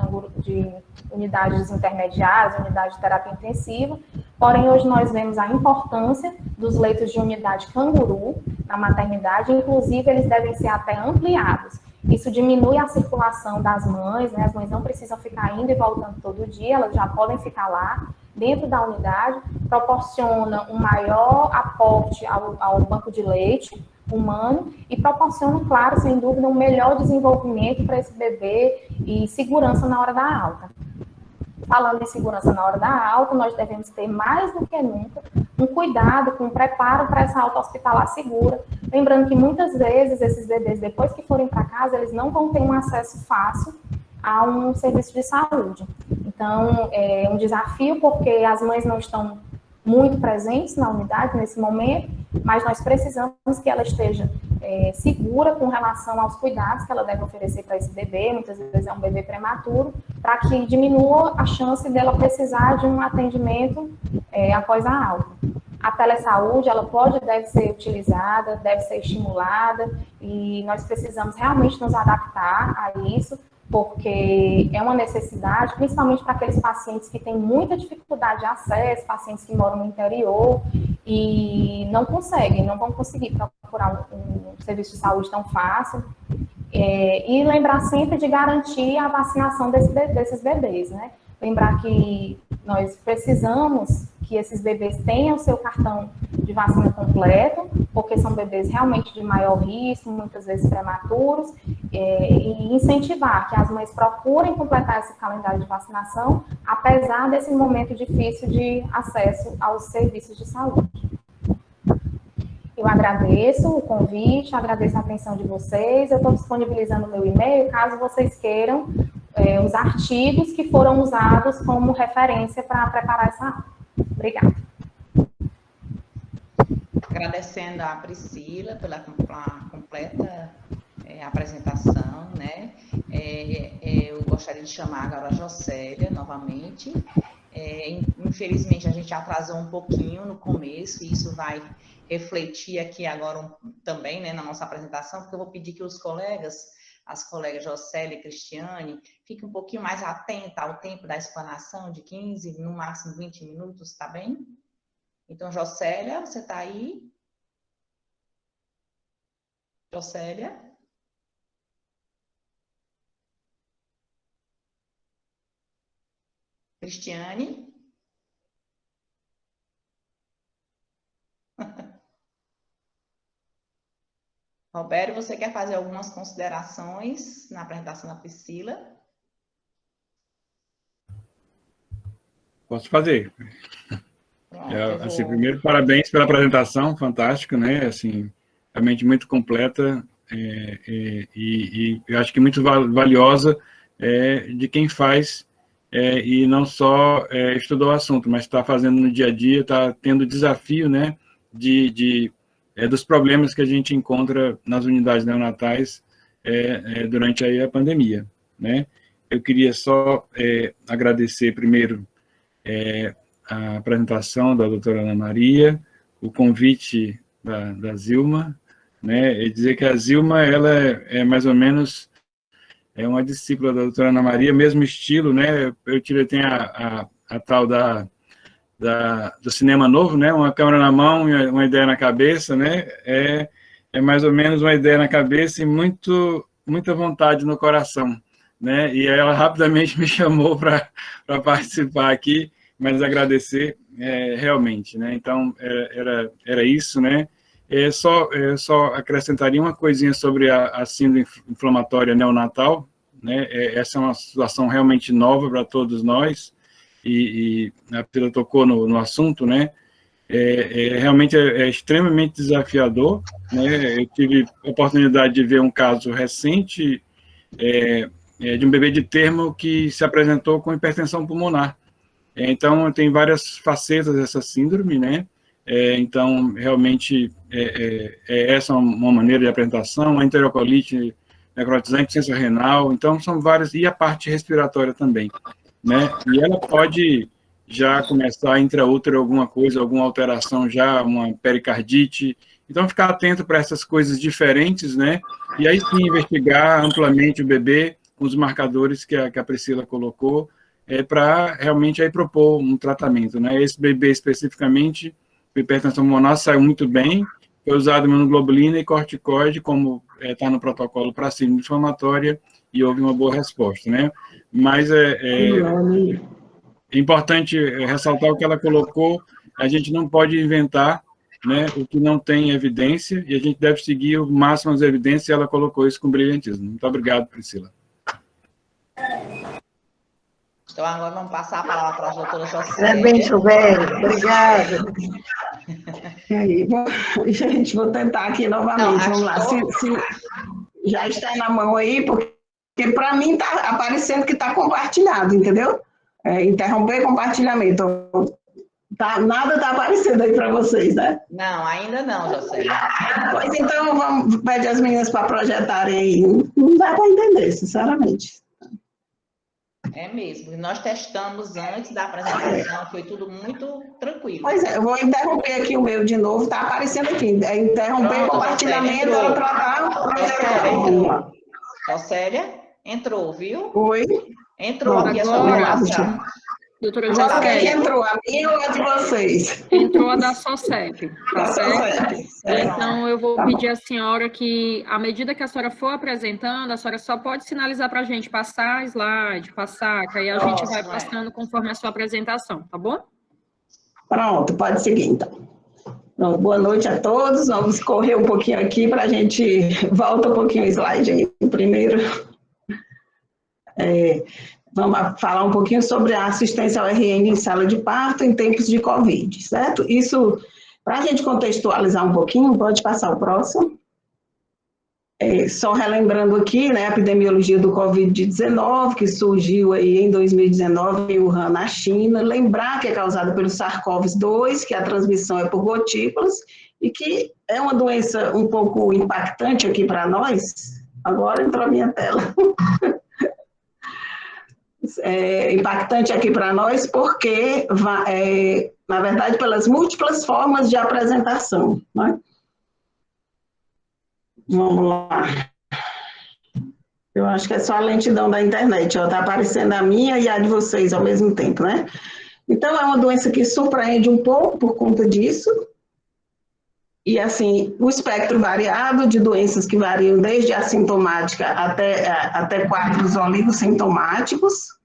unidades intermediárias, unidade de terapia intensiva. Porém, hoje nós vemos a importância dos leitos de unidade canguru na maternidade, inclusive eles devem ser até ampliados. Isso diminui a circulação das mães, né? As mães não precisam ficar indo e voltando todo dia, elas já podem ficar lá dentro da unidade, proporciona um maior aporte ao banco de leite humano e proporciona, claro, sem dúvida, um melhor desenvolvimento para esse bebê e segurança na hora da alta. Falando em segurança na hora da alta, nós devemos ter mais do que nunca um cuidado com o preparo para essa alta hospitalar segura, Lembrando que muitas vezes esses bebês, depois que forem para casa, eles não vão ter um acesso fácil a um serviço de saúde. Então, é um desafio porque as mães não estão muito presentes na unidade nesse momento, mas nós precisamos que ela esteja segura com relação aos cuidados que ela deve oferecer para esse bebê, muitas vezes é um bebê prematuro, para que diminua a chance dela precisar de um atendimento após a alta. A telesaúde, ela pode e deve ser utilizada, deve ser estimulada, e nós precisamos realmente nos adaptar a isso, porque é uma necessidade, principalmente para aqueles pacientes que têm muita dificuldade de acesso, pacientes que moram no interior e não vão conseguir procurar um serviço de saúde tão fácil. E lembrar sempre de garantir a vacinação desses bebês, né? Lembrar que nós precisamos que esses bebês tenham o seu cartão de vacina completo, porque são bebês realmente de maior risco, muitas vezes prematuros, e incentivar que as mães procurem completar esse calendário de vacinação, apesar desse momento difícil de acesso aos serviços de saúde. Eu agradeço o convite, agradeço a atenção de vocês, eu estou disponibilizando o meu e-mail, caso vocês queiram os artigos que foram usados como referência para preparar essa aula. Obrigada. Agradecendo a Priscila pela completa apresentação, né? Eu gostaria de chamar agora a Jocélia novamente. Infelizmente, a gente atrasou um pouquinho no começo, e isso vai refletir aqui agora também, né, na nossa apresentação, porque eu vou pedir que as colegas Jocélia e Cristiane, fiquem um pouquinho mais atentas ao tempo da explanação, de 15, no máximo 20 minutos, tá bem? Então, Jocélia, você está aí? Jocélia? Cristiane? Roberto, você quer fazer algumas considerações na apresentação da Priscila? Posso fazer. Assim, primeiro, parabéns pela apresentação, fantástica, né? Assim, realmente muito completa e eu acho que muito valiosa de quem faz e não só estudou o assunto, mas está fazendo no dia a dia, está tendo desafio, né? Dos problemas que a gente encontra nas unidades neonatais durante aí a pandemia, né? Eu queria só agradecer primeiro a apresentação da doutora Ana Maria, o convite da Zilma, né? E dizer que a Zilma, ela é mais ou menos uma discípula da doutora Ana Maria, mesmo estilo, né? Tem a tal do cinema novo, né? Uma câmera na mão e uma ideia na cabeça, né? É mais ou menos uma ideia na cabeça e muita vontade no coração, né? E ela rapidamente me chamou para participar aqui, mas agradecer realmente, né? Então, era isso, né? Só acrescentaria uma coisinha sobre a síndrome inflamatória neonatal, né? Essa é uma situação realmente nova para todos nós, e a Priscila tocou no assunto, né? Realmente extremamente desafiador, né? Eu tive a oportunidade de ver um caso recente de um bebê de termo que se apresentou com hipertensão pulmonar. Então, tem várias facetas dessa síndrome, né? Então, realmente, essa é uma maneira de apresentação, a enterocolite necrotizante, insuficiência renal, então, são várias, e a parte respiratória também, né? E ela pode já começar intraútero alguma coisa, alguma alteração já, uma pericardite, então, ficar atento para essas coisas diferentes, né? E aí sim, investigar amplamente o bebê, com os marcadores que a Priscila colocou, para realmente aí propor um tratamento, né? Esse bebê especificamente, a hipertensão pulmonar saiu muito bem, foi usado imunoglobulina e corticoide, como está no protocolo para síndrome inflamatória, e houve uma boa resposta, né? Mas é importante ressaltar o que ela colocou, a gente não pode inventar, né, o que não tem evidência, e a gente deve seguir o máximo as evidências, e ela colocou isso com brilhantismo. Muito obrigado, Priscila. Então, agora vamos passar a palavra para a doutora Parabéns, Jocélia. Roberto. Obrigada. E aí, gente, vou tentar aqui novamente. Vamos lá. Se já está na mão aí, porque para mim está aparecendo que está compartilhado, entendeu? Interromper compartilhamento. Nada está aparecendo aí para vocês, né? Não, ainda não, Jocélia. Pois então, vamos pedir as meninas para projetarem aí. Não dá para entender, sinceramente. É mesmo. Nós testamos antes da apresentação, foi tudo muito tranquilo. Pois é, eu vou interromper aqui o meu de novo, está aparecendo aqui. Interromper compartilhamento, era para estar projetando. Jocélia, entrou, viu? Oi? Entrou aqui a sua apresentação. Doutora Agora quem Jocélia, entrou? A minha ou a de vocês? entrou a da SOCEP, tá certo? Certo. Então, eu vou Tá pedir à senhora que, à medida que a senhora for apresentando, a senhora só pode sinalizar para a gente passar slide, passar, que aí a gente vai passando conforme a sua apresentação, tá bom? Pronto, pode seguir, então. Então, boa noite a todos. Vamos correr um pouquinho aqui para a gente... Volta um pouquinho o slide aí, primeiro. Vamos falar um pouquinho sobre a assistência ao RN em sala de parto em tempos de Covid, certo? Isso, para a gente contextualizar um pouquinho, pode passar o próximo. Só relembrando aqui, né, a epidemiologia do Covid-19, que surgiu aí em 2019 em Wuhan, na China. Lembrar que é causada pelo SARS-CoV-2, que a transmissão é por gotículas, e que é uma doença um pouco impactante aqui para nós. Agora entrou a minha tela. Impactante aqui para nós porque, na verdade, pelas múltiplas formas de apresentação, né? Vamos lá. Eu acho que é só a lentidão da internet, está aparecendo a minha e a de vocês ao mesmo tempo, né? Então, é uma doença que surpreende um pouco por conta disso. E, assim, o espectro variado de doenças que variam desde assintomática até quadros oligossintomáticos.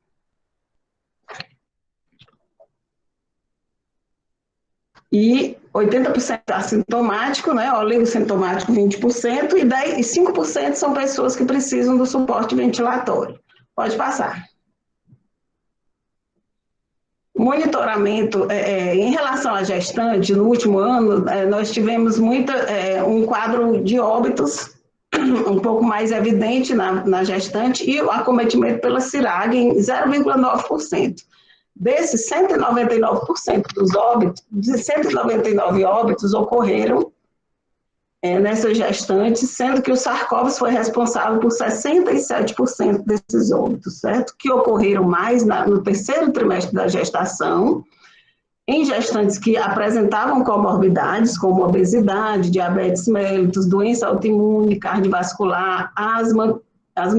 E 80% assintomático, né? Oligossintomático 20%, e 5% são pessoas que precisam do suporte ventilatório. Pode passar. Monitoramento, em relação à gestante, no último ano, nós tivemos um quadro de óbitos um pouco mais evidente na gestante e o acometimento pela CIRAG em 0,9%. Desses 199% dos óbitos, 199 óbitos ocorreram nessas gestantes, sendo que o SARS-CoV foi responsável por 67% desses óbitos, certo? Que ocorreram mais no terceiro trimestre da gestação, em gestantes que apresentavam comorbidades, como obesidade, diabetes mellitus, doença autoimune, cardiovascular, asma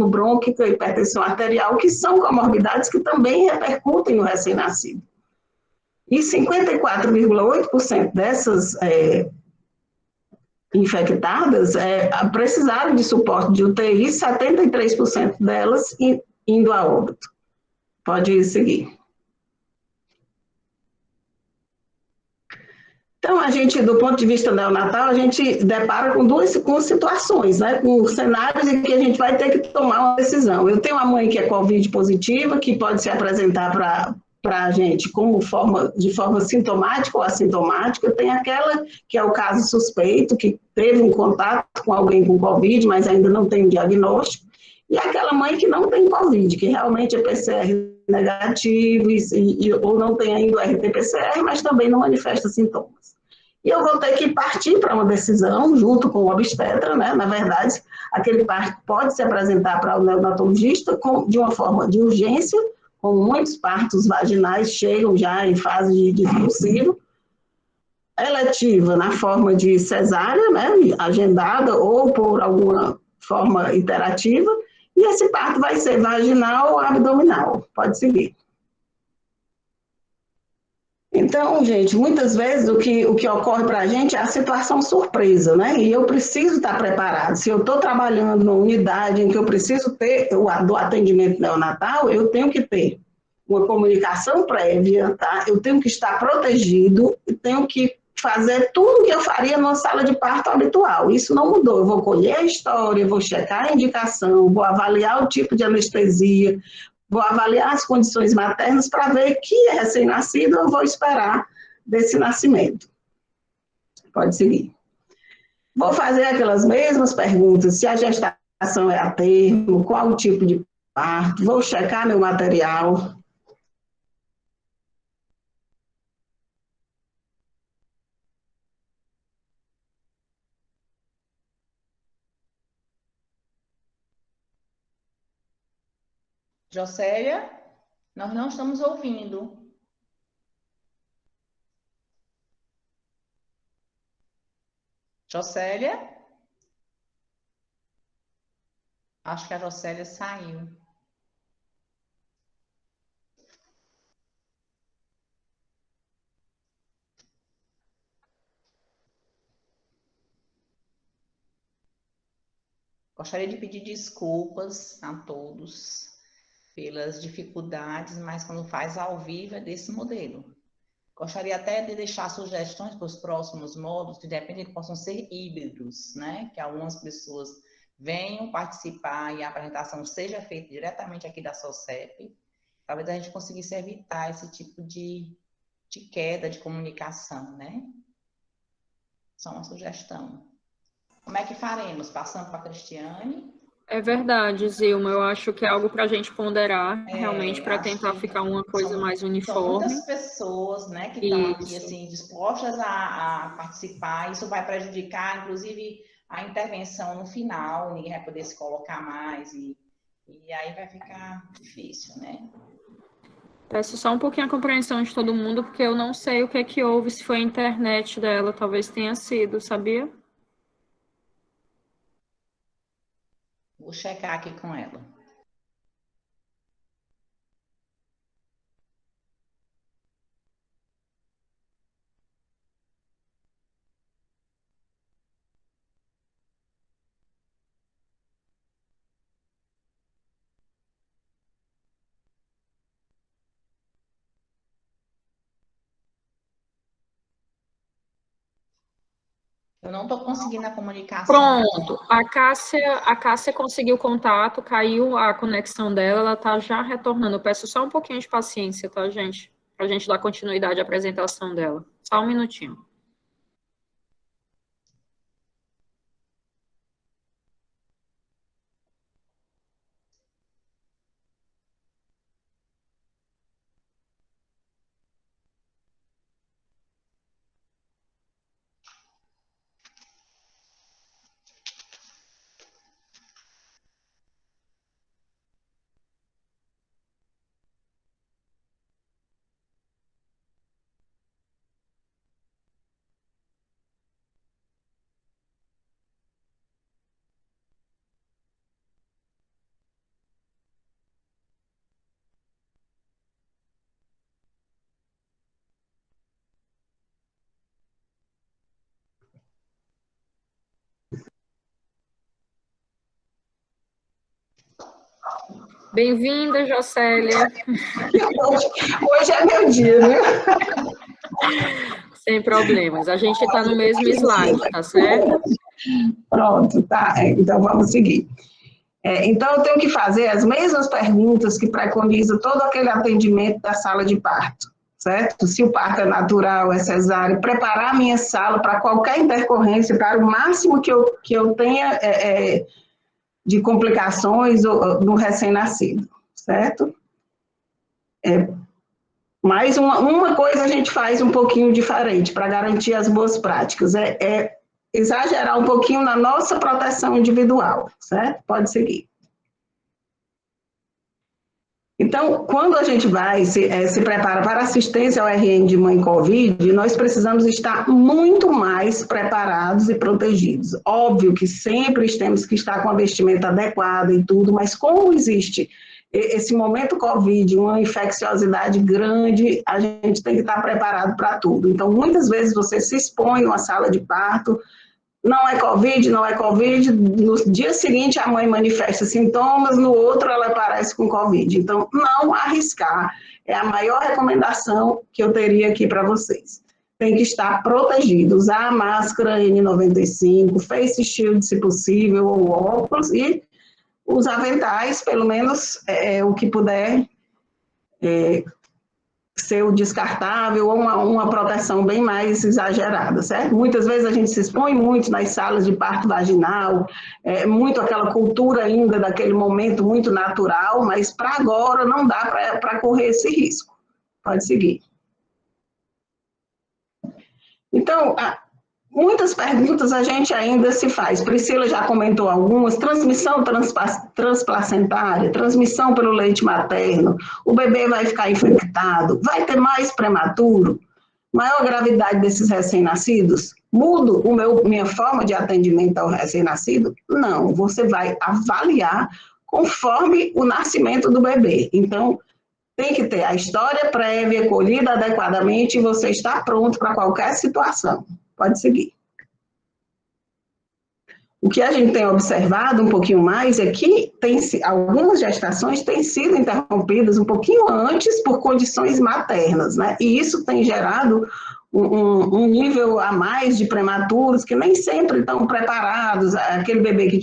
brônquica, hipertensão arterial, que são comorbidades que também repercutem no recém-nascido. E 54,8% dessas infectadas precisaram de suporte de UTI, 73% delas indo a óbito. Pode seguir. Então, a gente, do ponto de vista neonatal, a gente depara com situações, né? Com cenários em que a gente vai ter que tomar uma decisão. Eu tenho uma mãe que é Covid positiva, que pode se apresentar para a gente de forma sintomática ou assintomática. Tem aquela que é o caso suspeito, que teve um contato com alguém com Covid, mas ainda não tem um diagnóstico. E aquela mãe que não tem Covid, que realmente é PCR negativo ou não tem ainda o RT-PCR, mas também não manifesta sintomas. E eu vou ter que partir para uma decisão junto com o obstetra, né? Na verdade, aquele parto pode se apresentar para o neonatologista de uma forma de urgência, como muitos partos vaginais chegam já em fase de dispossível, eletiva na forma de cesárea, né? Agendada ou por alguma forma iterativa, e esse parto vai ser vaginal ou abdominal. Pode seguir. Então, gente, muitas vezes o que ocorre para a gente é a situação surpresa, né? E eu preciso estar preparado. Se eu estou trabalhando numa unidade em que eu preciso ter do atendimento neonatal, eu tenho que ter uma comunicação prévia, tá? Eu tenho que estar protegido e tenho que fazer tudo o que eu faria numa sala de parto habitual. Isso não mudou. Eu vou colher a história, vou checar a indicação, vou avaliar o tipo de anestesia, vou avaliar as condições maternas para ver que é recém-nascido, eu vou esperar desse nascimento. Pode seguir. Vou fazer aquelas mesmas perguntas, se a gestação é a termo, qual o tipo de parto, vou checar meu material. Jocélia, nós não estamos ouvindo. Jocélia? Acho que a Jocélia saiu. Gostaria de pedir desculpas a todos pelas dificuldades, mas quando faz ao vivo é desse modelo. Gostaria até de deixar sugestões para os próximos módulos, que de repente possam ser híbridos, né? Que algumas pessoas venham participar e a apresentação seja feita diretamente aqui da SOCEP. Talvez a gente conseguisse evitar esse tipo de queda de comunicação, né? Só uma sugestão. Como é que faremos? Passando para a Cristiane? É verdade, Zilma, eu acho que é algo para a gente ponderar, realmente, para tentar ficar uma coisa mais uniforme. São muitas pessoas, né, que estão aqui, assim, dispostas a participar, isso vai prejudicar, inclusive, a intervenção no final, ninguém vai poder se colocar mais, e aí vai ficar difícil, né? Peço só um pouquinho a compreensão de todo mundo, porque eu não sei o que é que houve, se foi a internet dela, talvez tenha sido, sabia? Vou checar aqui com ela. Eu não estou conseguindo a comunicação. Pronto, a Cássia conseguiu contato, caiu a conexão dela, ela está já retornando. Eu peço só um pouquinho de paciência, tá, gente? Para a gente dar continuidade à apresentação dela. Só um minutinho. Bem-vinda, Jocélia. Hoje é meu dia, viu? Sem problemas. A gente está no mesmo slide, tá certo? Pronto, tá. Então, vamos seguir. Então, eu tenho que fazer as mesmas perguntas que preconiza todo aquele atendimento da sala de parto, certo? Se o parto é natural, é cesárea, preparar a minha sala para qualquer intercorrência, para o máximo que eu tenha de complicações no recém-nascido, certo? Mas uma coisa a gente faz um pouquinho diferente para garantir as boas práticas, exagerar um pouquinho na nossa proteção individual, certo? Pode seguir. Então, quando a gente vai se prepara para assistência ao RN de mãe COVID, nós precisamos estar muito mais preparados e protegidos. Óbvio que sempre temos que estar com a vestimenta adequada e tudo, mas como existe esse momento COVID, uma infecciosidade grande, a gente tem que estar preparado para tudo. Então, muitas vezes você se expõe numa sala de parto, não é COVID, no dia seguinte a mãe manifesta sintomas, no outro ela aparece com COVID. Então, não arriscar, é a maior recomendação que eu teria aqui para vocês. Tem que estar protegido, usar a máscara N95, face shield se possível, ou óculos, e os aventais, pelo menos o que puder ser o descartável ou uma proteção bem mais exagerada, certo? Muitas vezes a gente se expõe muito nas salas de parto vaginal, muito aquela cultura ainda daquele momento muito natural, mas para agora não dá para correr esse risco. Pode seguir. Então, muitas perguntas a gente ainda se faz. Priscila já comentou algumas. Transmissão transplacentária, transmissão pelo leite materno, o bebê vai ficar infectado, vai ter mais prematuro, maior gravidade desses recém-nascidos? Mudo minha forma de atendimento ao recém-nascido? Não, você vai avaliar conforme o nascimento do bebê. Então, tem que ter a história prévia, colhida adequadamente, e você está pronto para qualquer situação. Pode seguir. O que a gente tem observado um pouquinho mais é que algumas gestações têm sido interrompidas um pouquinho antes por condições maternas, né? E isso tem gerado um nível a mais de prematuros que nem sempre estão preparados. Aquele bebê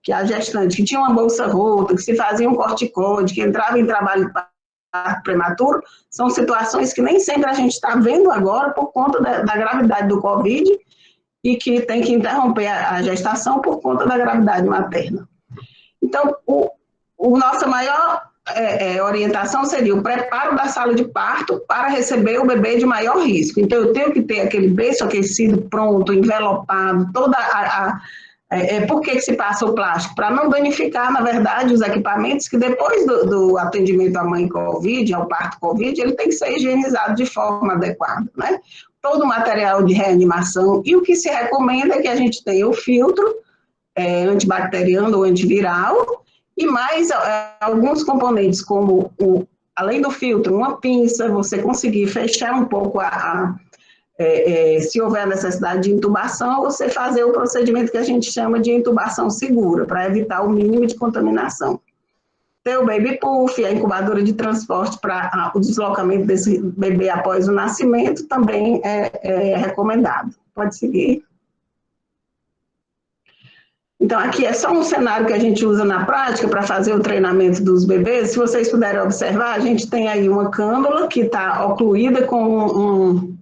que a gestante, que tinha uma bolsa rota, que se fazia um corticóide, que entrava em trabalho prematuro, são situações que nem sempre a gente está vendo agora por conta da gravidade do Covid e que tem que interromper a gestação por conta da gravidade materna. Então, nossa maior orientação seria o preparo da sala de parto para receber o bebê de maior risco. Então, eu tenho que ter aquele berço aquecido, pronto, envelopado, por que se passa o plástico? Para não danificar, na verdade, os equipamentos que depois do atendimento à mãe Covid, ao parto Covid, ele tem que ser higienizado de forma adequada, né? Todo o material de reanimação, e o que se recomenda é que a gente tenha o filtro antibacteriano ou antiviral, e mais alguns componentes, como, além do filtro, uma pinça, você conseguir fechar um pouco se houver necessidade de intubação, você fazer o procedimento que a gente chama de intubação segura, para evitar o mínimo de contaminação. Ter o baby puff, a incubadora de transporte para o deslocamento desse bebê após o nascimento também é recomendado. Pode seguir. Então, aqui é só um cenário que a gente usa na prática para fazer o treinamento dos bebês. Se vocês puderem observar, a gente tem aí uma cânula que está ocluída com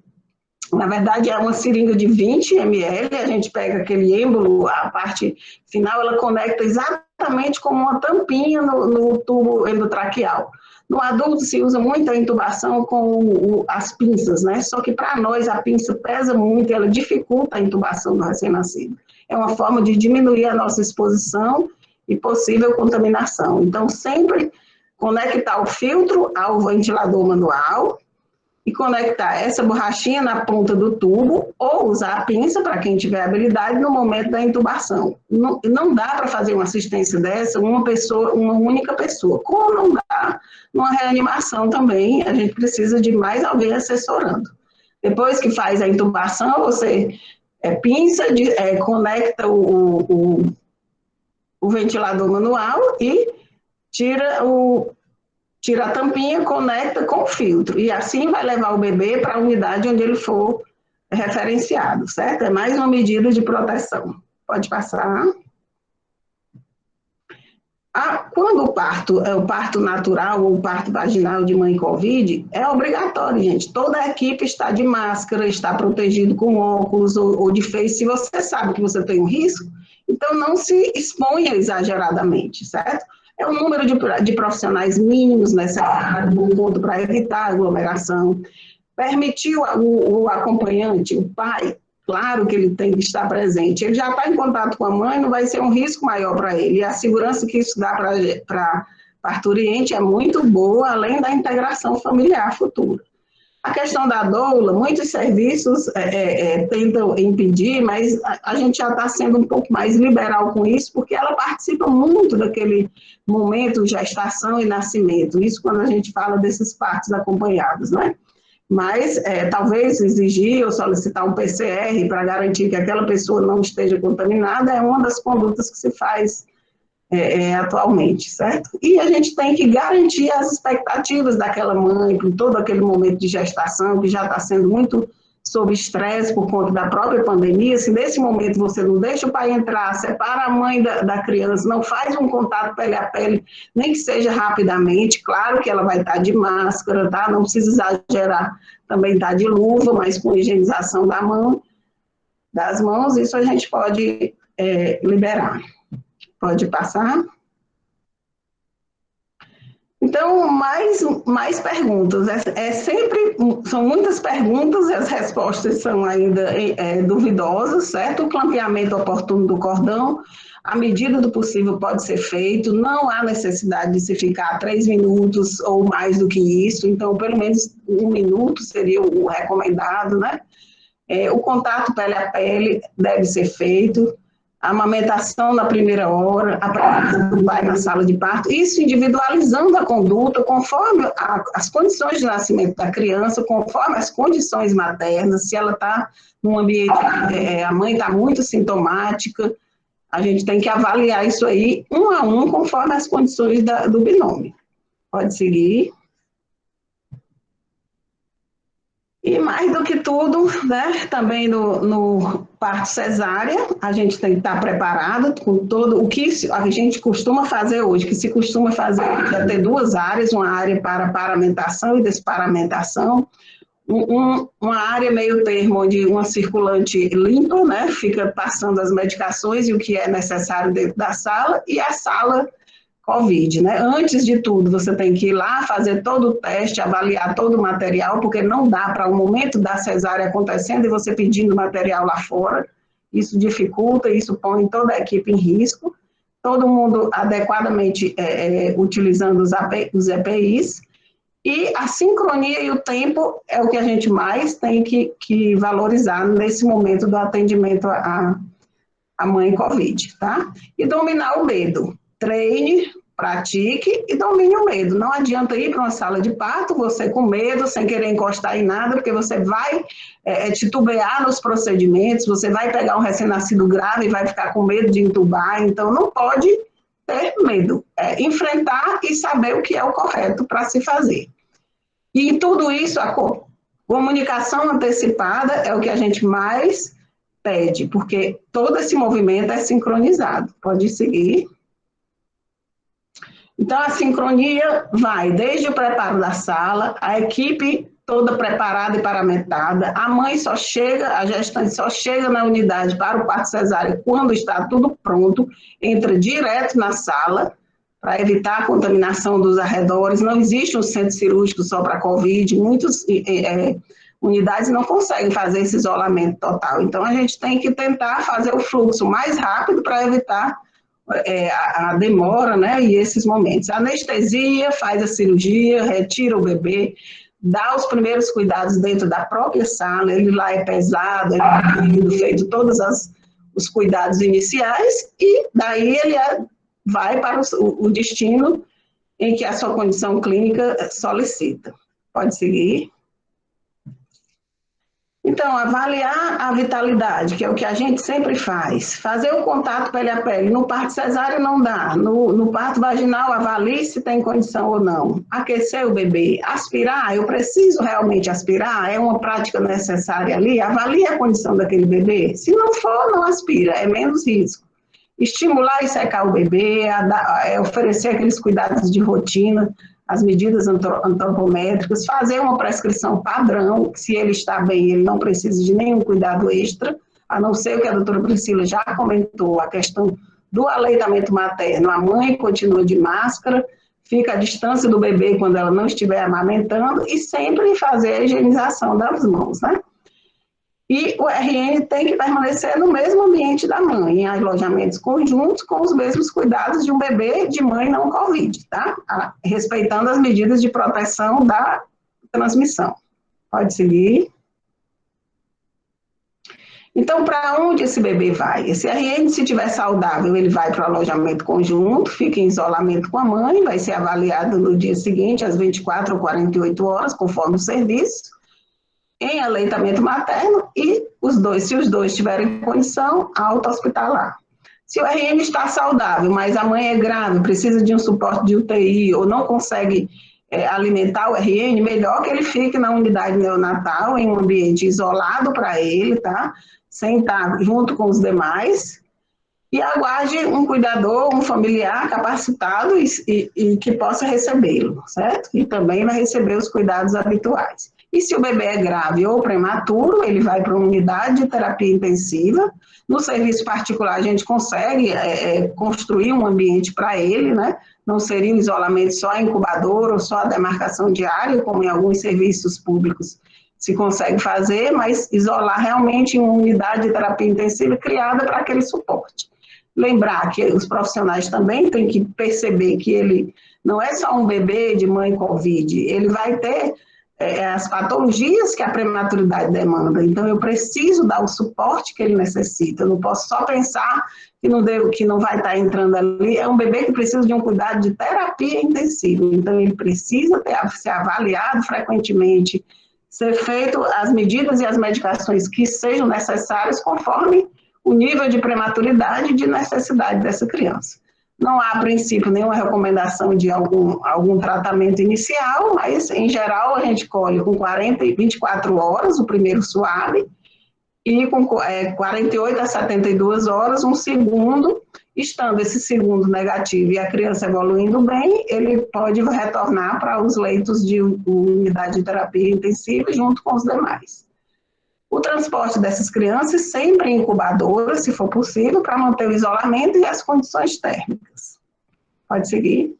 na verdade, é uma seringa de 20 ml, a gente pega aquele êmbolo, a parte final, ela conecta exatamente como uma tampinha no tubo endotraqueal. No adulto se usa muito a intubação com as pinças, né? Só que para nós a pinça pesa muito e ela dificulta a intubação do recém-nascido. É uma forma de diminuir a nossa exposição e possível contaminação. Então, sempre conectar o filtro ao ventilador manual, e conectar essa borrachinha na ponta do tubo ou usar a pinça, para quem tiver habilidade, no momento da intubação. Não dá para fazer uma assistência dessa uma única pessoa. Como não dá numa reanimação também, a gente precisa de mais alguém assessorando. Depois que faz a intubação, você pinça, conecta o ventilador manual e tira a tampinha, conecta com o filtro, e assim vai levar o bebê para a unidade onde ele for referenciado, certo? É mais uma medida de proteção. Pode passar. Quando o parto natural ou o parto vaginal de mãe Covid, é obrigatório, gente. Toda a equipe está de máscara, está protegido com óculos ou de face. Se você sabe que você tem um risco, então não se exponha exageradamente, certo? É o número de profissionais mínimos necessários, um ponto para evitar aglomeração. Permitir o acompanhante, o pai, claro que ele tem que estar presente. Ele já está em contato com a mãe, não vai ser um risco maior para ele. E a segurança que isso dá para parturiente é muito boa, além da integração familiar futura. A questão da doula, muitos serviços tentam impedir, mas a gente já está sendo um pouco mais liberal com isso, porque ela participa muito daquele momento de gestação e nascimento. Isso quando a gente fala desses partos acompanhados, né? Mas talvez exigir ou solicitar um PCR para garantir que aquela pessoa não esteja contaminada é uma das condutas que se faz atualmente, certo? E a gente tem que garantir as expectativas daquela mãe, por todo aquele momento de gestação, que já está sendo muito sob estresse por conta da própria pandemia, se nesse momento você não deixa o pai entrar, separa a mãe da criança, não faz um contato pele a pele, nem que seja rapidamente, claro que ela vai estar de máscara, tá? Não precisa exagerar, também estar de luva, mas com higienização das mãos, isso a gente pode liberar. Pode passar? Então, mais perguntas. São muitas perguntas e as respostas são ainda duvidosas, certo? O clampeamento oportuno do cordão, à medida do possível, pode ser feito. Não há necessidade de se ficar 3 minutos ou mais do que isso. Então, pelo menos 1 minuto seria o recomendado, né? O contato pele a pele deve ser feito. A amamentação na primeira hora, a preparação do pai na sala de parto, isso individualizando a conduta conforme as condições de nascimento da criança, conforme as condições maternas, se ela está num ambiente, a mãe está muito sintomática, a gente tem que avaliar isso aí, 1 a 1, conforme as condições do binômio. Pode seguir. E mais do que tudo, né, também no parto cesárea, a gente tem que estar preparado com todo o que a gente costuma fazer hoje, que se costuma fazer é ter 2 áreas, uma área para paramentação e desparamentação, uma área meio termo, onde uma circulante limpa, né, fica passando as medicações e o que é necessário dentro da sala, e a sala COVID, né? Antes de tudo, você tem que ir lá, fazer todo o teste, avaliar todo o material, porque não dá para o momento da cesárea acontecendo e você pedindo material lá fora, isso dificulta, isso põe toda a equipe em risco, todo mundo adequadamente utilizando os EPIs, e a sincronia e o tempo é o que a gente mais tem que valorizar nesse momento do atendimento à mãe COVID, tá? E dominar o medo. Treine, pratique e domine o medo. Não adianta ir para uma sala de parto, você com medo, sem querer encostar em nada, porque você vai titubear nos procedimentos, você vai pegar um recém-nascido grave e vai ficar com medo de entubar, então não pode ter medo. Enfrentar e saber o que é o correto para se fazer. E tudo isso, a comunicação antecipada é o que a gente mais pede, porque todo esse movimento é sincronizado. Pode seguir. Então, a sincronia vai desde o preparo da sala, a equipe toda preparada e paramentada, a mãe só chega, a gestante só chega na unidade para o parto cesáreo quando está tudo pronto, entra direto na sala, para evitar a contaminação dos arredores. Não existe um centro cirúrgico só para COVID, muitas unidades não conseguem fazer esse isolamento total. Então, a gente tem que tentar fazer o fluxo mais rápido para evitar a demora, né, e esses momentos. A anestesia, faz a cirurgia, retira o bebê, dá os primeiros cuidados dentro da própria sala, ele lá é pesado, feito todos os cuidados iniciais, e daí ele vai para o destino em que a sua condição clínica solicita. Pode seguir. Então, avaliar a vitalidade, que é o que a gente sempre faz. Fazer o contato pele a pele. No parto cesáreo não dá. No parto vaginal, avalie se tem condição ou não. Aquecer o bebê. Aspirar, eu preciso realmente aspirar? É uma prática necessária ali? Avalie a condição daquele bebê. Se não for, não aspira. É menos risco. Estimular e secar o bebê, oferecer aqueles cuidados de rotina, as medidas antropométricas, fazer uma prescrição padrão, que se ele está bem, ele não precisa de nenhum cuidado extra, a não ser o que a doutora Priscila já comentou, a questão do aleitamento materno. A mãe continua de máscara, fica à distância do bebê quando ela não estiver amamentando, e sempre fazer a higienização das mãos, né? E o RN tem que permanecer no mesmo ambiente da mãe, em alojamentos conjuntos, com os mesmos cuidados de um bebê de mãe não Covid, tá? Respeitando as medidas de proteção da transmissão. Pode seguir. Então, para onde esse bebê vai? Esse RN, se estiver saudável, ele vai para o alojamento conjunto, fica em isolamento com a mãe, vai ser avaliado no dia seguinte, às 24 ou 48 horas, conforme o serviço, em aleitamento materno, e se os dois tiverem condição, alta hospitalar. Se o RN está saudável, mas a mãe é grave, precisa de um suporte de UTI, ou não consegue alimentar o RN, melhor que ele fique na unidade neonatal, em um ambiente isolado para ele, tá? Sem estar junto com os demais, e aguarde um cuidador, um familiar capacitado e que possa recebê-lo, certo? E também vai receber os cuidados habituais. E se o bebê é grave ou prematuro, ele vai para uma unidade de terapia intensiva. No serviço particular, a gente consegue construir um ambiente para ele, né? Não seria um isolamento só a incubador ou só a demarcação diária, como em alguns serviços públicos se consegue fazer, mas isolar realmente em uma unidade de terapia intensiva criada para aquele suporte. Lembrar que os profissionais também têm que perceber que ele não é só um bebê de mãe Covid, ele vai ter as patologias que a prematuridade demanda, então eu preciso dar o suporte que ele necessita, eu não posso só pensar que não vai estar entrando ali, é um bebê que precisa de um cuidado de terapia intensiva, então ele precisa ser avaliado frequentemente, ser feito as medidas e as medicações que sejam necessárias conforme o nível de prematuridade e de necessidade dessa criança. Não há, a princípio, nenhuma recomendação de algum tratamento inicial, mas, em geral, a gente colhe com 24 horas o primeiro suave e com 48 a 72 horas um segundo. Estando esse segundo negativo e a criança evoluindo bem, ele pode retornar para os leitos de unidade de terapia intensiva junto com os demais. O transporte dessas crianças sempre em incubadora, se for possível, para manter o isolamento e as condições térmicas. Pode seguir.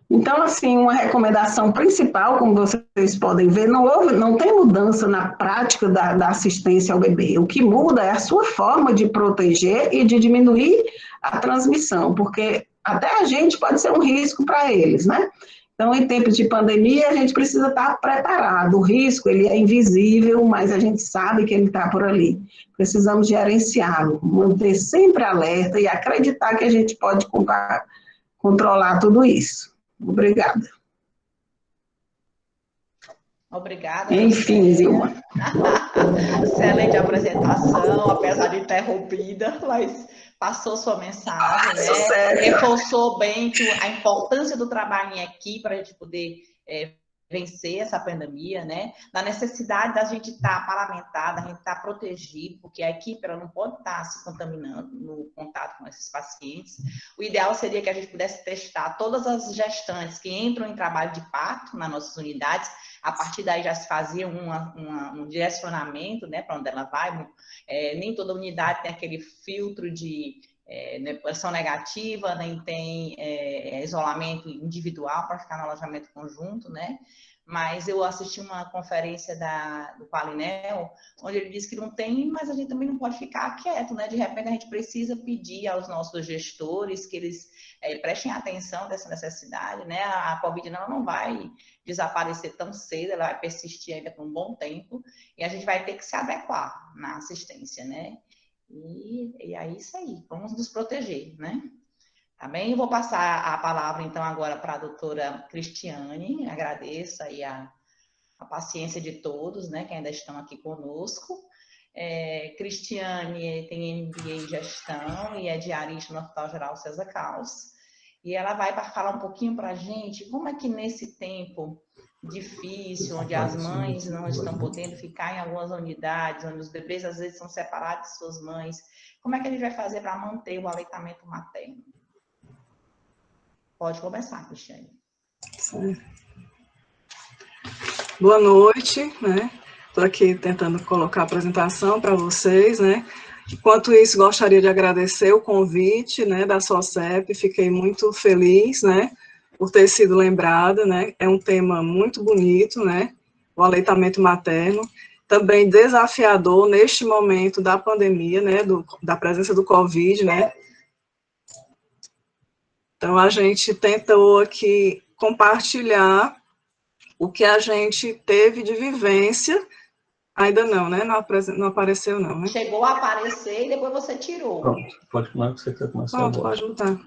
Então, assim, uma recomendação principal, como vocês podem ver, não tem mudança na prática da assistência ao bebê. O que muda é a sua forma de proteger e de diminuir a transmissão, porque até a gente pode ser um risco para eles, né? Então, em tempos de pandemia, a gente precisa estar preparado. O risco, ele é invisível, mas a gente sabe que ele está por ali. Precisamos gerenciá-lo, manter sempre alerta e acreditar que a gente pode controlar tudo isso. Obrigada. Obrigada. Enfim, Zilma. Excelente apresentação, apesar de interrompida, mas passou sua mensagem, né? Reforçou bem a importância do trabalho em equipe para a gente poder vencer essa pandemia, né? Da necessidade da gente estar parlamentada, a gente estar protegido, porque a equipe ela não pode estar se contaminando no contato com esses pacientes. O ideal seria que a gente pudesse testar todas as gestantes que entram em trabalho de parto nas nossas unidades. A partir daí já se fazia um direcionamento, né, para onde ela vai. Nem toda unidade tem aquele filtro de pressão negativa, nem tem isolamento individual para ficar no alojamento conjunto, né? Mas eu assisti uma conferência do Palinel, onde ele disse que não tem, mas a gente também não pode ficar quieto, né? De repente a gente precisa pedir aos nossos gestores que eles prestem atenção dessa necessidade, né? A Covid não vai desaparecer tão cedo, ela vai persistir ainda por um bom tempo, e a gente vai ter que se adequar na assistência, né? E é isso aí, vamos nos proteger, né? Tá bem? Eu vou passar a palavra, então, agora para a doutora Cristiane. Agradeço aí a paciência de todos, né, que ainda estão aqui conosco. Cristiane tem MBA em Gestão e é diarista no Hospital Geral César Caos. E ela vai falar um pouquinho para a gente como é que nesse tempo difícil, onde as mães não estão podendo ficar em algumas unidades, onde os bebês às vezes são separados de suas mães, como é que a gente vai fazer para manter o aleitamento materno? Pode começar, Cristiane. Boa noite, né? Estou aqui tentando colocar a apresentação para vocês, né? Enquanto isso, gostaria de agradecer o convite, né, da SOCEP, fiquei muito feliz, né, por ter sido lembrada, né? É um tema muito bonito, né? O aleitamento materno, também desafiador neste momento da pandemia, né? Da presença do Covid, né? Então, a gente tentou aqui compartilhar o que a gente teve de vivência. Ainda não, né? Não apareceu, não, né? Chegou a aparecer e depois você tirou. Pronto, pode começar, que você quer começar agora. Pode botar.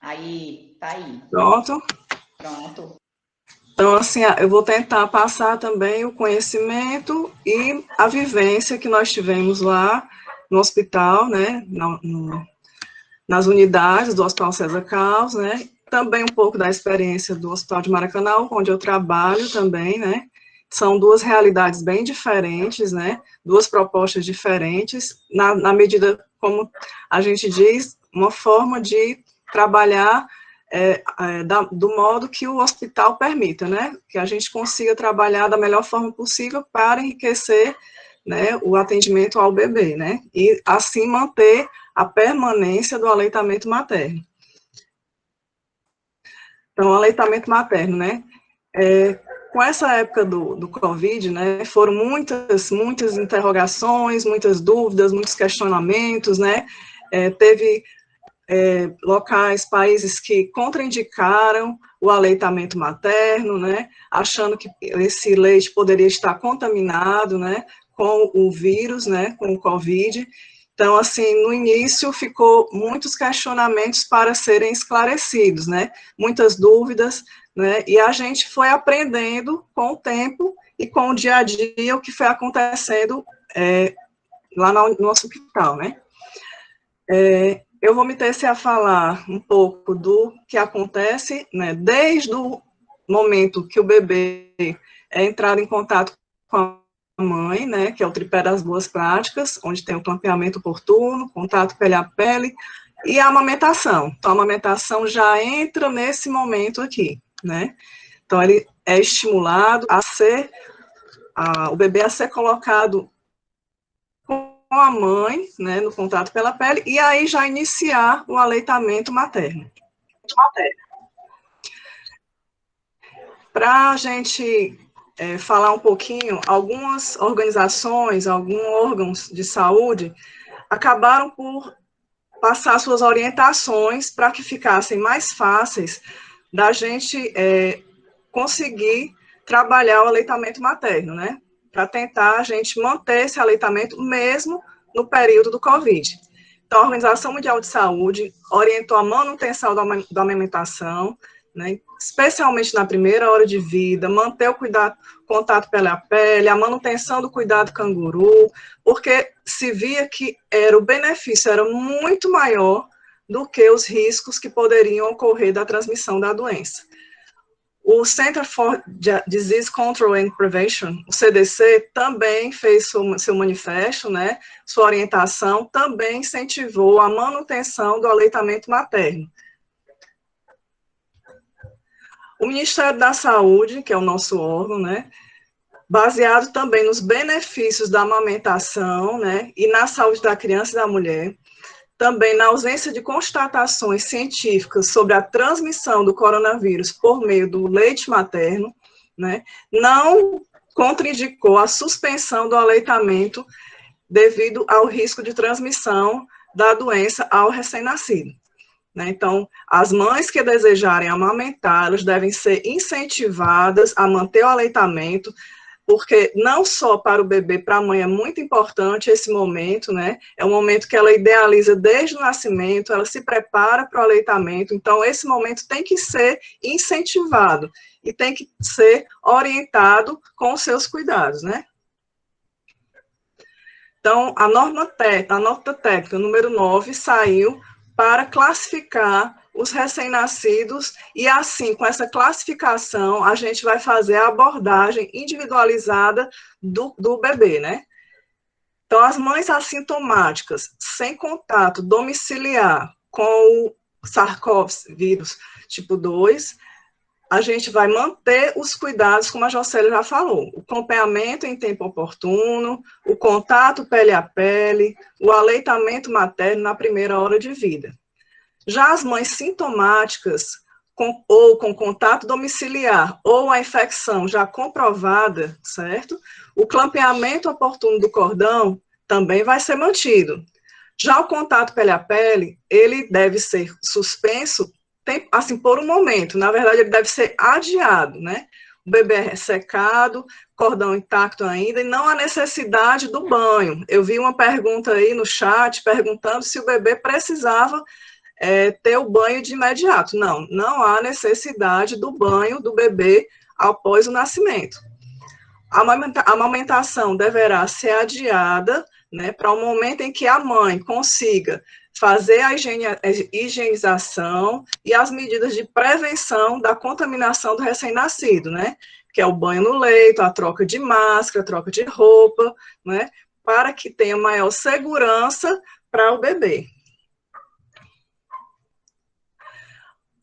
Aí, tá aí. Pronto. Pronto. Então, assim, eu vou tentar passar também o conhecimento e a vivência que nós tivemos lá no hospital, né? Nas unidades do Hospital César Caos, né? também um pouco da experiência do Hospital de Maracanã, onde eu trabalho também, né? São duas realidades bem diferentes, né? Duas propostas diferentes, na medida, como a gente diz, uma forma de trabalhar do modo que o hospital permita, né? Que a gente consiga trabalhar da melhor forma possível para enriquecer, né, o atendimento ao bebê, né? E assim manter a permanência do aleitamento materno. Então, o aleitamento materno, né? Com essa época do Covid, né, foram muitas interrogações, muitas dúvidas, muitos questionamentos, né? Teve locais, países que contraindicaram o aleitamento materno, né? Achando que esse leite poderia estar contaminado, né? Com o vírus, né? Com o Covid. Então, assim, no início ficou muitos questionamentos para serem esclarecidos, né? Muitas dúvidas, né? E a gente foi aprendendo com o tempo e com o dia a dia o que foi acontecendo lá no nosso hospital, né? Eu vou me tecer a falar um pouco do que acontece, né? Desde o momento que o bebê é entrado em contato com a mãe, né, que é o tripé das boas práticas, onde tem o clampeamento oportuno, contato pele a pele, e a amamentação. Então, a amamentação já entra nesse momento aqui, né? Então, ele é estimulado o bebê a ser colocado com a mãe, né, no contato pela pele, e aí já iniciar o aleitamento materno. Para a gente falar um pouquinho, algumas organizações, alguns órgãos de saúde acabaram por passar suas orientações para que ficassem mais fáceis da gente conseguir trabalhar o aleitamento materno, né? Para tentar a gente manter esse aleitamento mesmo no período do Covid. Então, a Organização Mundial de Saúde orientou a manutenção da amamentação, né, especialmente na primeira hora de vida, manter o contato pele a pele, a manutenção do cuidado canguru, porque se via que o benefício era muito maior do que os riscos que poderiam ocorrer da transmissão da doença. O Center for Disease Control and Prevention, o CDC, também fez seu manifesto, né, sua orientação, também incentivou a manutenção do aleitamento materno. O Ministério da Saúde, que é o nosso órgão, né, baseado também nos benefícios da amamentação, né, e na saúde da criança e da mulher, também na ausência de constatações científicas sobre a transmissão do coronavírus por meio do leite materno, né, não contraindicou a suspensão do aleitamento devido ao risco de transmissão da doença ao recém-nascido. Né? Então, as mães que desejarem amamentar, elas devem ser incentivadas a manter o aleitamento, porque não só para o bebê, para a mãe é muito importante esse momento, né? É um momento que ela idealiza desde o nascimento, ela se prepara para o aleitamento, então esse momento tem que ser incentivado e tem que ser orientado com os seus cuidados, né? Então, a nota técnica número 9 saiu para classificar os recém-nascidos, e assim, com essa classificação, a gente vai fazer a abordagem individualizada do bebê, né? Então, as mães assintomáticas, sem contato domiciliar com o SARS-CoV vírus tipo 2, a gente vai manter os cuidados, como a Jocélia já falou, o acompanhamento em tempo oportuno, o contato pele a pele, o aleitamento materno na primeira hora de vida. Já as mães sintomáticas, ou com contato domiciliar, ou a infecção já comprovada, certo? O clampeamento oportuno do cordão também vai ser mantido. Já o contato pele a pele, ele deve ser suspenso, assim, por um momento. Na verdade, ele deve ser adiado, né? O bebê é ressecado, cordão intacto ainda, e não há necessidade do banho. Eu vi uma pergunta aí no chat, perguntando se o bebê precisava ter o banho de imediato. Não, não há necessidade do banho do bebê após o nascimento. A amamentação deverá ser adiada, né, para o momento em que a mãe consiga fazer a higienização e as medidas de prevenção da contaminação do recém-nascido, né? Que é o banho no leito, a troca de máscara, a troca de roupa, né? Para que tenha maior segurança para o bebê.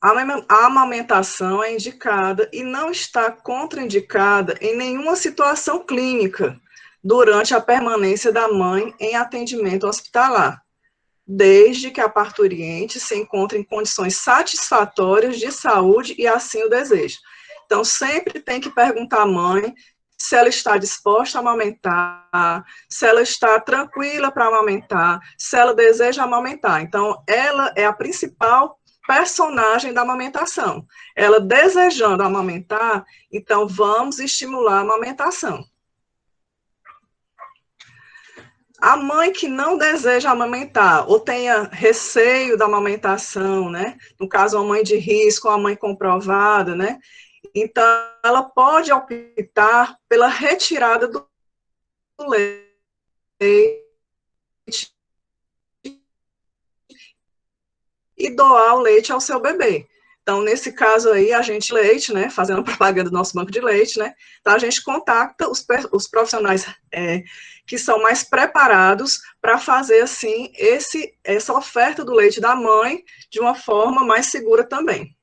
A amamentação é indicada e não está contraindicada em nenhuma situação clínica durante a permanência da mãe em atendimento hospitalar, desde que a parturiente se encontre em condições satisfatórias de saúde e assim o deseja. Então, sempre tem que perguntar à mãe se ela está disposta a amamentar, se ela está tranquila para amamentar, se ela deseja amamentar. Então, ela é a principal personagem da amamentação. Ela desejando amamentar, então vamos estimular a amamentação. A mãe que não deseja amamentar ou tenha receio da amamentação, né? No caso, uma mãe de risco, uma mãe comprovada, né? Então, ela pode optar pela retirada do leite e doar o leite ao seu bebê. Então, nesse caso aí, a gente leite, né, fazendo propaganda do nosso banco de leite, né, então a gente contacta os profissionais que são mais preparados para fazer, assim, essa oferta do leite da mãe de uma forma mais segura também.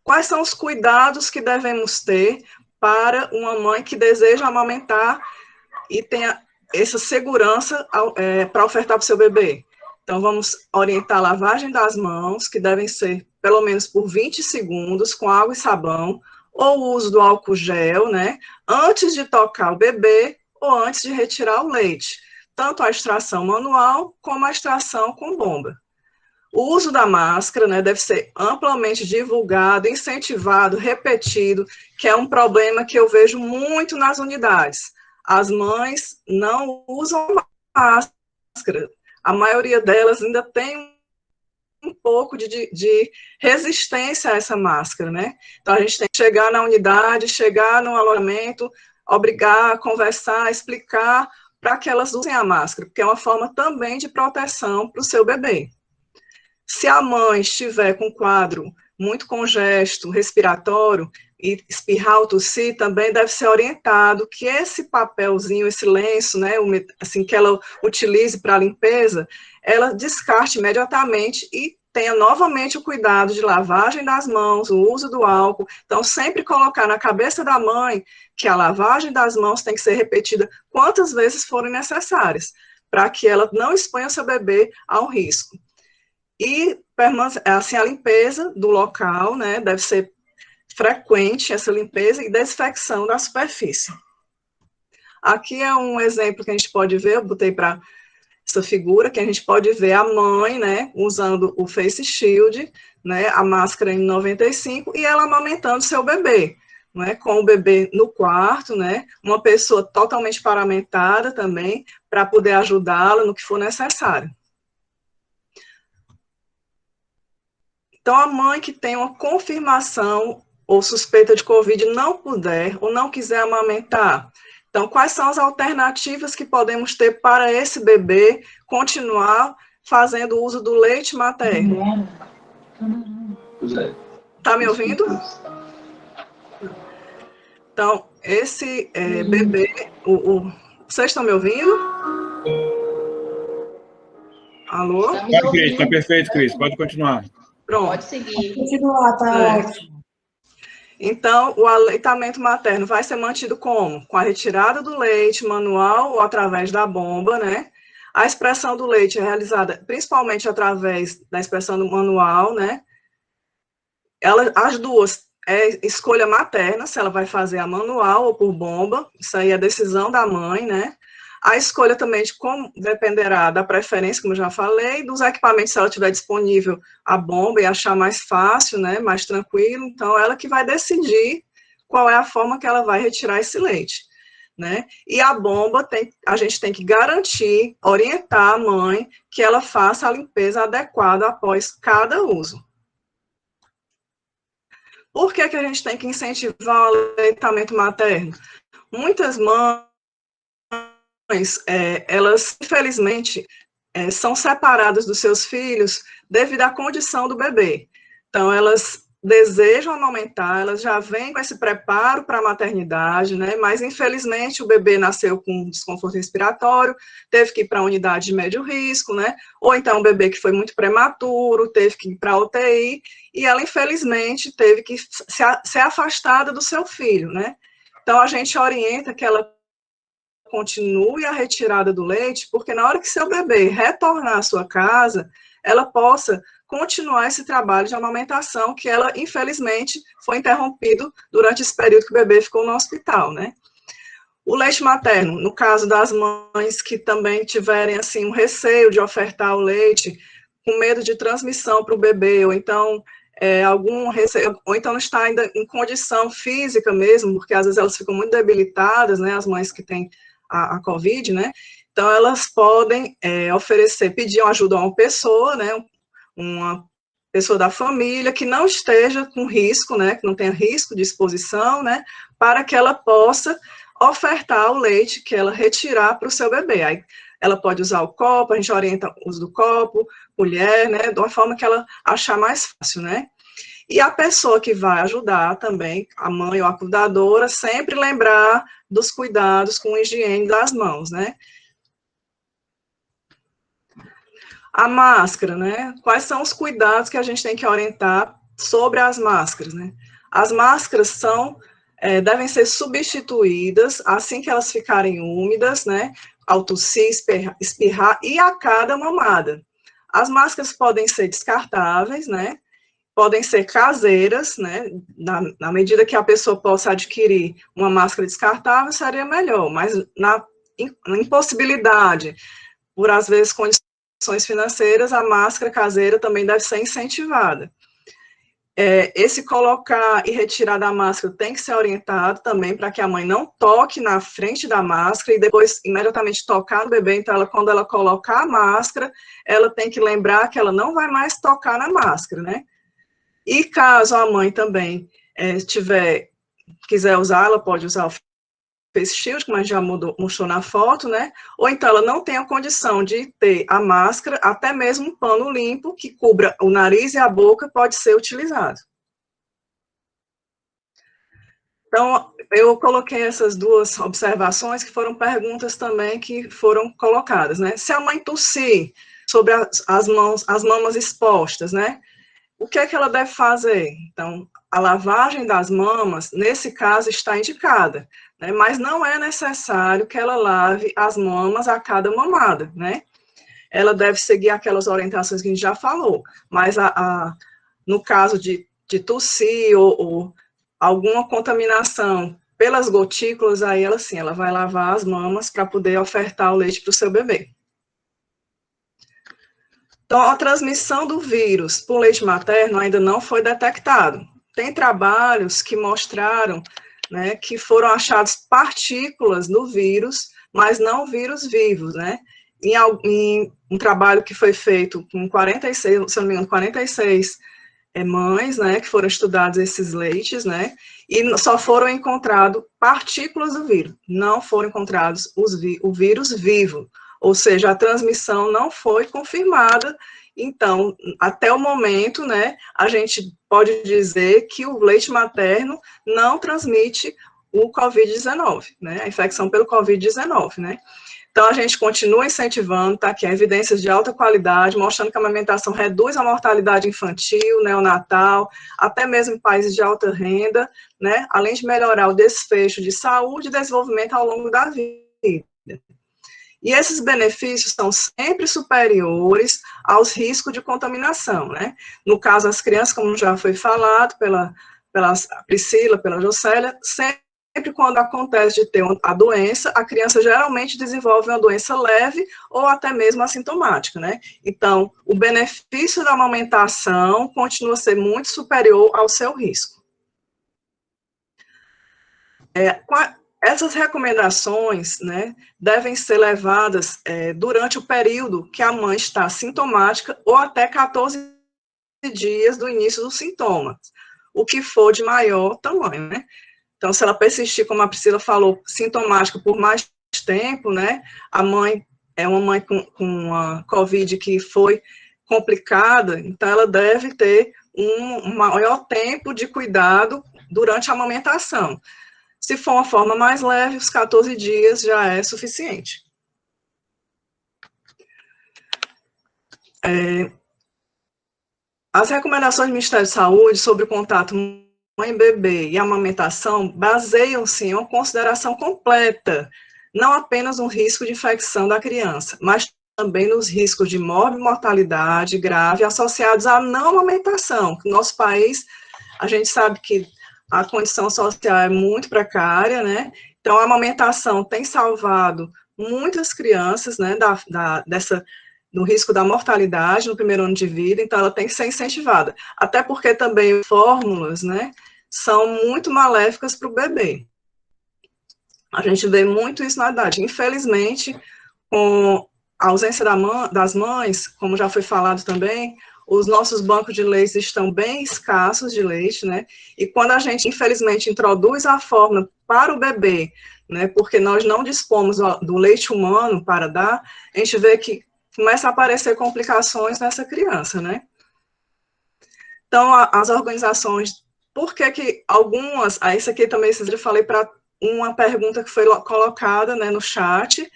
Quais são os cuidados que devemos ter para uma mãe que deseja amamentar e tenha essa segurança para ofertar para o seu bebê? Então, vamos orientar a lavagem das mãos, que devem ser pelo menos por 20 segundos, com água e sabão, ou o uso do álcool gel, né, antes de tocar o bebê ou antes de retirar o leite, tanto a extração manual como a extração com bomba. O uso da máscara, né, deve ser amplamente divulgado, incentivado, repetido, que é um problema que eu vejo muito nas unidades. As mães não usam máscara. A maioria delas ainda tem um pouco de resistência a essa máscara, né? Então, a gente tem que chegar na unidade, chegar no alojamento, obrigar, conversar, explicar para que elas usem a máscara, porque é uma forma também de proteção para o seu bebê. Se a mãe estiver com quadro muito congesto, respiratório, e espirrar ou tossir, também deve ser orientado que esse papelzinho, esse lenço, né, assim, que ela utilize para limpeza, ela descarte imediatamente e tenha novamente o cuidado de lavagem das mãos, o uso do álcool. Então, sempre colocar na cabeça da mãe que a lavagem das mãos tem que ser repetida quantas vezes forem necessárias, para que ela não exponha seu bebê ao risco. E, assim, a limpeza do local, né, deve ser frequente, essa limpeza e desinfecção da superfície. Aqui é um exemplo que a gente pode ver, eu botei para essa figura, que a gente pode ver a mãe, né, usando o face shield, né, a máscara N95, e ela amamentando seu bebê, né, com o bebê no quarto, né, uma pessoa totalmente paramentada também, para poder ajudá-la no que for necessário. Então, a mãe que tem uma confirmação ou suspeita de Covid não puder ou não quiser amamentar, então, quais são as alternativas que podemos ter para esse bebê continuar fazendo uso do leite materno? Está me ouvindo? Então, esse bebê, vocês estão me ouvindo? Alô? Está perfeito, Cris, pode continuar. Pronto. Pode seguir. Pode continuar, tá ótimo. Então, o aleitamento materno vai ser mantido como? Com a retirada do leite manual ou através da bomba, né? A expressão do leite é realizada principalmente através da expressão do manual, né? As duas é escolha materna, se ela vai fazer a manual ou por bomba, isso aí é decisão da mãe, né? A escolha também de como dependerá da preferência, como eu já falei, dos equipamentos, se ela tiver disponível a bomba e achar mais fácil, né, mais tranquilo, então ela que vai decidir qual é a forma que ela vai retirar esse leite, né? E a bomba, a gente tem que garantir, orientar a mãe que ela faça a limpeza adequada após cada uso. Por que que a gente tem que incentivar o aleitamento materno? Muitas mães, elas, infelizmente, são separadas dos seus filhos devido à condição do bebê. Então, elas desejam amamentar, elas já vêm com esse preparo para a maternidade, né? Mas, infelizmente, o bebê nasceu com desconforto respiratório, teve que ir para a unidade de médio risco, né? Ou então, um bebê que foi muito prematuro, teve que ir para a UTI, e ela, infelizmente, teve que ser afastada do seu filho, né? Então, a gente orienta que ela continue a retirada do leite, porque na hora que seu bebê retornar à sua casa, ela possa continuar esse trabalho de amamentação que ela, infelizmente, foi interrompido durante esse período que o bebê ficou no hospital, né? O leite materno, no caso das mães que também tiverem, assim, um receio de ofertar o leite, com medo de transmissão para o bebê, ou então algum receio, ou então não está ainda em condição física mesmo, porque às vezes elas ficam muito debilitadas, né, as mães que têm a COVID, né, então elas podem pedir uma ajuda a uma pessoa, né, uma pessoa da família que não esteja com risco, né, que não tenha risco de exposição, né, para que ela possa ofertar o leite que ela retirar para o seu bebê. Aí ela pode usar o copo, a gente orienta o uso do copo, colher, né, de uma forma que ela achar mais fácil, né. E a pessoa que vai ajudar também, a mãe ou a cuidadora, sempre lembrar dos cuidados com a higiene das mãos, né. A máscara, né? Quais são os cuidados que a gente tem que orientar sobre as máscaras, né? As máscaras devem ser substituídas assim que elas ficarem úmidas, né? Ao tossir, espirrar e a cada mamada. As máscaras podem ser descartáveis, né? Podem ser caseiras, né? Na medida que a pessoa possa adquirir uma máscara descartável, seria melhor, mas na impossibilidade, por às vezes condições financeiras, a máscara caseira também deve ser incentivada. Esse colocar e retirar da máscara tem que ser orientado também para que a mãe não toque na frente da máscara e depois imediatamente tocar no bebê. Então, quando ela colocar a máscara, ela tem que lembrar que ela não vai mais tocar na máscara, né? E caso a mãe também quiser usar, ela pode usar o face shield, como a gente já mostrou na foto, né? Ou então ela não tem a condição de ter a máscara, até mesmo um pano limpo que cubra o nariz e a boca pode ser utilizado. Então, eu coloquei essas duas observações que foram perguntas também que foram colocadas, né? Se a mãe tossir sobre as mamas expostas, né? O que é que ela deve fazer? Então, a lavagem das mamas, nesse caso, está indicada, né? Mas não é necessário que ela lave as mamas a cada mamada, né? Ela deve seguir aquelas orientações que a gente já falou, mas no caso de tossir ou alguma contaminação pelas gotículas, aí ela vai lavar as mamas para poder ofertar o leite para o seu bebê. Então, a transmissão do vírus por leite materno ainda não foi detectado. Tem trabalhos que mostraram, né, que foram achadas partículas do vírus, mas não vírus vivos, né? Em um trabalho que foi feito com 46, se não me engano, 46 mães, né, que foram estudados esses leites, né, e só foram encontrados partículas do vírus, não foram encontrados o vírus vivo. Ou seja, a transmissão não foi confirmada, então, até o momento, né, a gente pode dizer que o leite materno não transmite o COVID-19, né, a infecção pelo COVID-19, né. Então, a gente continua incentivando, tá, que há evidências de alta qualidade, mostrando que a amamentação reduz a mortalidade infantil, neonatal, até mesmo em países de alta renda, né, além de melhorar o desfecho de saúde e desenvolvimento ao longo da vida. E esses benefícios são sempre superiores aos riscos de contaminação, né? No caso, as crianças, como já foi falado pela Priscila, pela Jocélia, sempre quando acontece de ter a doença, a criança geralmente desenvolve uma doença leve ou até mesmo assintomática, né? Então, o benefício da amamentação continua a ser muito superior ao seu risco. Essas recomendações, né, devem ser levadas durante o período que a mãe está sintomática ou até 14 dias do início dos sintomas, o que for de maior tamanho, né? Então, se ela persistir, como a Priscila falou, sintomática por mais tempo, né, a mãe é uma mãe com uma COVID que foi complicada, então ela deve ter um maior tempo de cuidado durante a amamentação. Se for uma forma mais leve, os 14 dias já é suficiente. As recomendações do Ministério da Saúde sobre o contato mãe-bebê e amamentação baseiam-se em uma consideração completa, não apenas no risco de infecção da criança, mas também nos riscos de mortalidade grave associados à não amamentação. No nosso país, a gente sabe que a condição social é muito precária, né? Então, a amamentação tem salvado muitas crianças, né, do risco da mortalidade no primeiro ano de vida, então ela tem que ser incentivada. Até porque também fórmulas, né, são muito maléficas para o bebê. A gente vê muito isso na idade. Infelizmente, com a ausência das mães, como já foi falado também, os nossos bancos de leite estão bem escassos de leite, né? E quando a gente, infelizmente, introduz a fórmula para o bebê, né, porque nós não dispomos do leite humano para dar, a gente vê que começa a aparecer complicações nessa criança, né? Então, as organizações, por que algumas, isso aqui também eu falei para uma pergunta que foi colocada, né, no chat,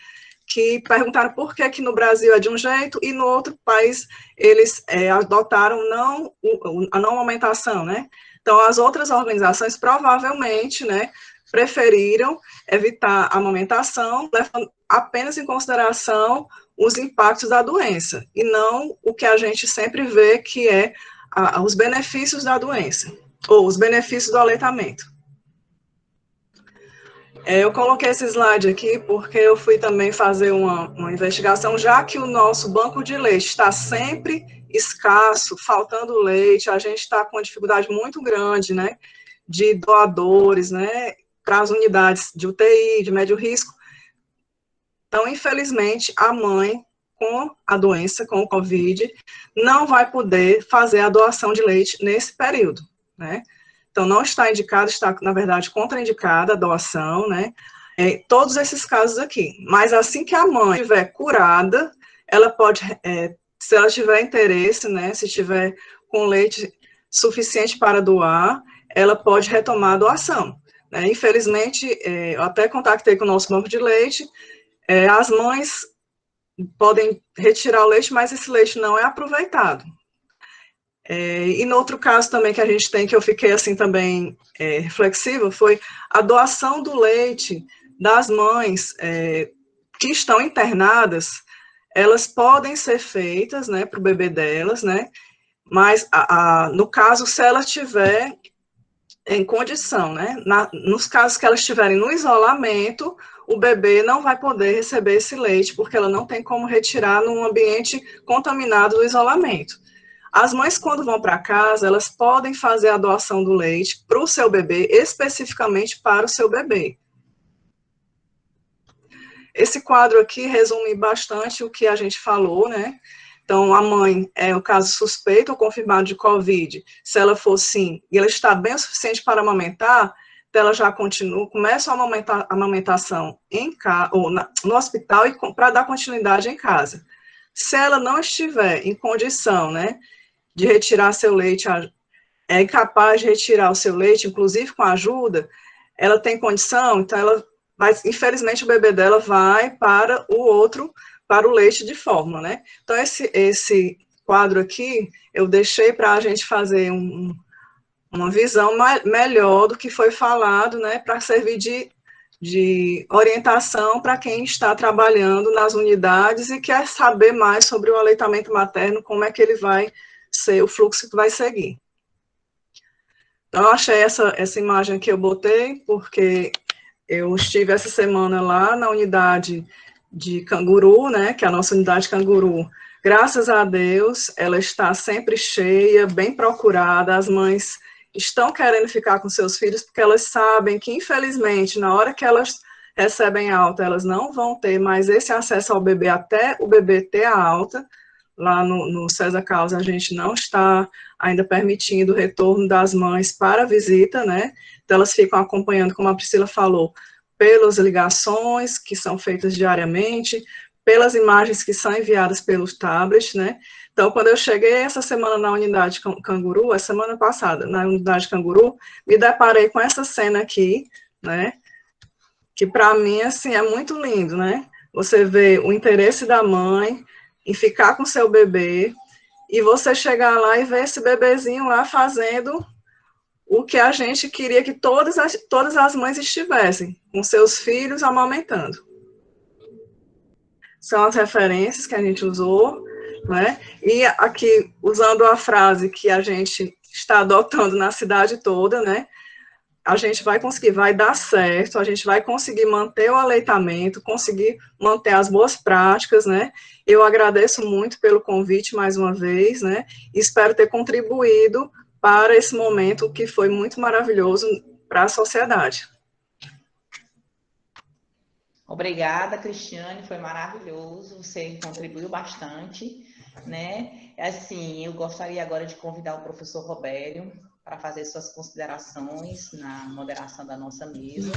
que perguntaram por que no Brasil é de um jeito e no outro país eles adotaram a não amamentação, né? Então, as outras organizações provavelmente, né, preferiram evitar a amamentação, levando apenas em consideração os impactos da doença, e não o que a gente sempre vê, que é os benefícios da doença, ou os benefícios do aleitamento. Eu coloquei esse slide aqui porque eu fui também fazer uma investigação, já que o nosso banco de leite está sempre escasso, faltando leite, a gente está com uma dificuldade muito grande, né, de doadores, né, para as unidades de UTI, de médio risco. Então, infelizmente, a mãe com a doença, com o COVID, não vai poder fazer a doação de leite nesse período, né? Então, não está indicado, está, na verdade, contraindicada a doação, né? Todos esses casos aqui. Mas assim que a mãe estiver curada, ela pode, se ela tiver interesse, né? Se tiver com leite suficiente para doar, ela pode retomar a doação, né? Infelizmente, eu até contactei com o nosso banco de leite, as mães podem retirar o leite, mas esse leite não é aproveitado. E no outro caso também que a gente tem, que eu fiquei assim também reflexiva, foi a doação do leite das mães que estão internadas. Elas podem ser feitas, né, para o bebê delas, né, mas no caso, se ela tiver em condição, né, nos casos que elas estiverem no isolamento, o bebê não vai poder receber esse leite, porque ela não tem como retirar num ambiente contaminado do isolamento. As mães, quando vão para casa, elas podem fazer a doação do leite para o seu bebê, especificamente para o seu bebê. Esse quadro aqui resume bastante o que a gente falou, né? Então, a mãe é o caso suspeito ou confirmado de COVID. Se ela for sim, e ela está bem o suficiente para amamentar, então ela já começa a amamentação no hospital e para dar continuidade em casa. Se ela não estiver em condição, né, de retirar seu leite, é incapaz de retirar o seu leite, inclusive com ajuda, ela tem condição, então mas infelizmente o bebê dela vai para o leite de fórmula, né? Então esse quadro aqui, eu deixei para a gente fazer uma visão melhor do que foi falado, né, para servir de orientação para quem está trabalhando nas unidades e quer saber mais sobre o aleitamento materno, como é que ele vai ser, o fluxo que vai seguir. Então, eu achei essa imagem que eu botei, porque eu estive essa semana lá na unidade de Canguru, né, que é a nossa unidade Canguru. Graças a Deus, ela está sempre cheia, bem procurada, as mães estão querendo ficar com seus filhos, porque elas sabem que, infelizmente, na hora que elas recebem alta, elas não vão ter mais esse acesso ao bebê até o bebê ter a alta. Lá no César Carlos, a gente não está ainda permitindo o retorno das mães para a visita, né? Então, elas ficam acompanhando, como a Priscila falou, pelas ligações que são feitas diariamente, pelas imagens que são enviadas pelos tablets, né? Então, quando eu cheguei essa semana na unidade Canguru, a semana passada, na unidade Canguru, me deparei com essa cena aqui, né? Que para mim, assim, é muito lindo, né? Você vê o interesse da mãe em ficar com seu bebê, e você chegar lá e ver esse bebezinho lá fazendo o que a gente queria que todas as mães estivessem, com seus filhos amamentando. São as referências que a gente usou, né? E aqui, usando a frase que a gente está adotando na cidade toda, né? A gente vai conseguir, vai dar certo, a gente vai conseguir manter o aleitamento, conseguir manter as boas práticas, né? Eu agradeço muito pelo convite mais uma vez, né? Espero ter contribuído para esse momento que foi muito maravilhoso para a sociedade. Obrigada, Cristiane, foi maravilhoso, você contribuiu bastante, né? Assim, eu gostaria agora de convidar o professor Robério para fazer suas considerações na moderação da nossa mesa.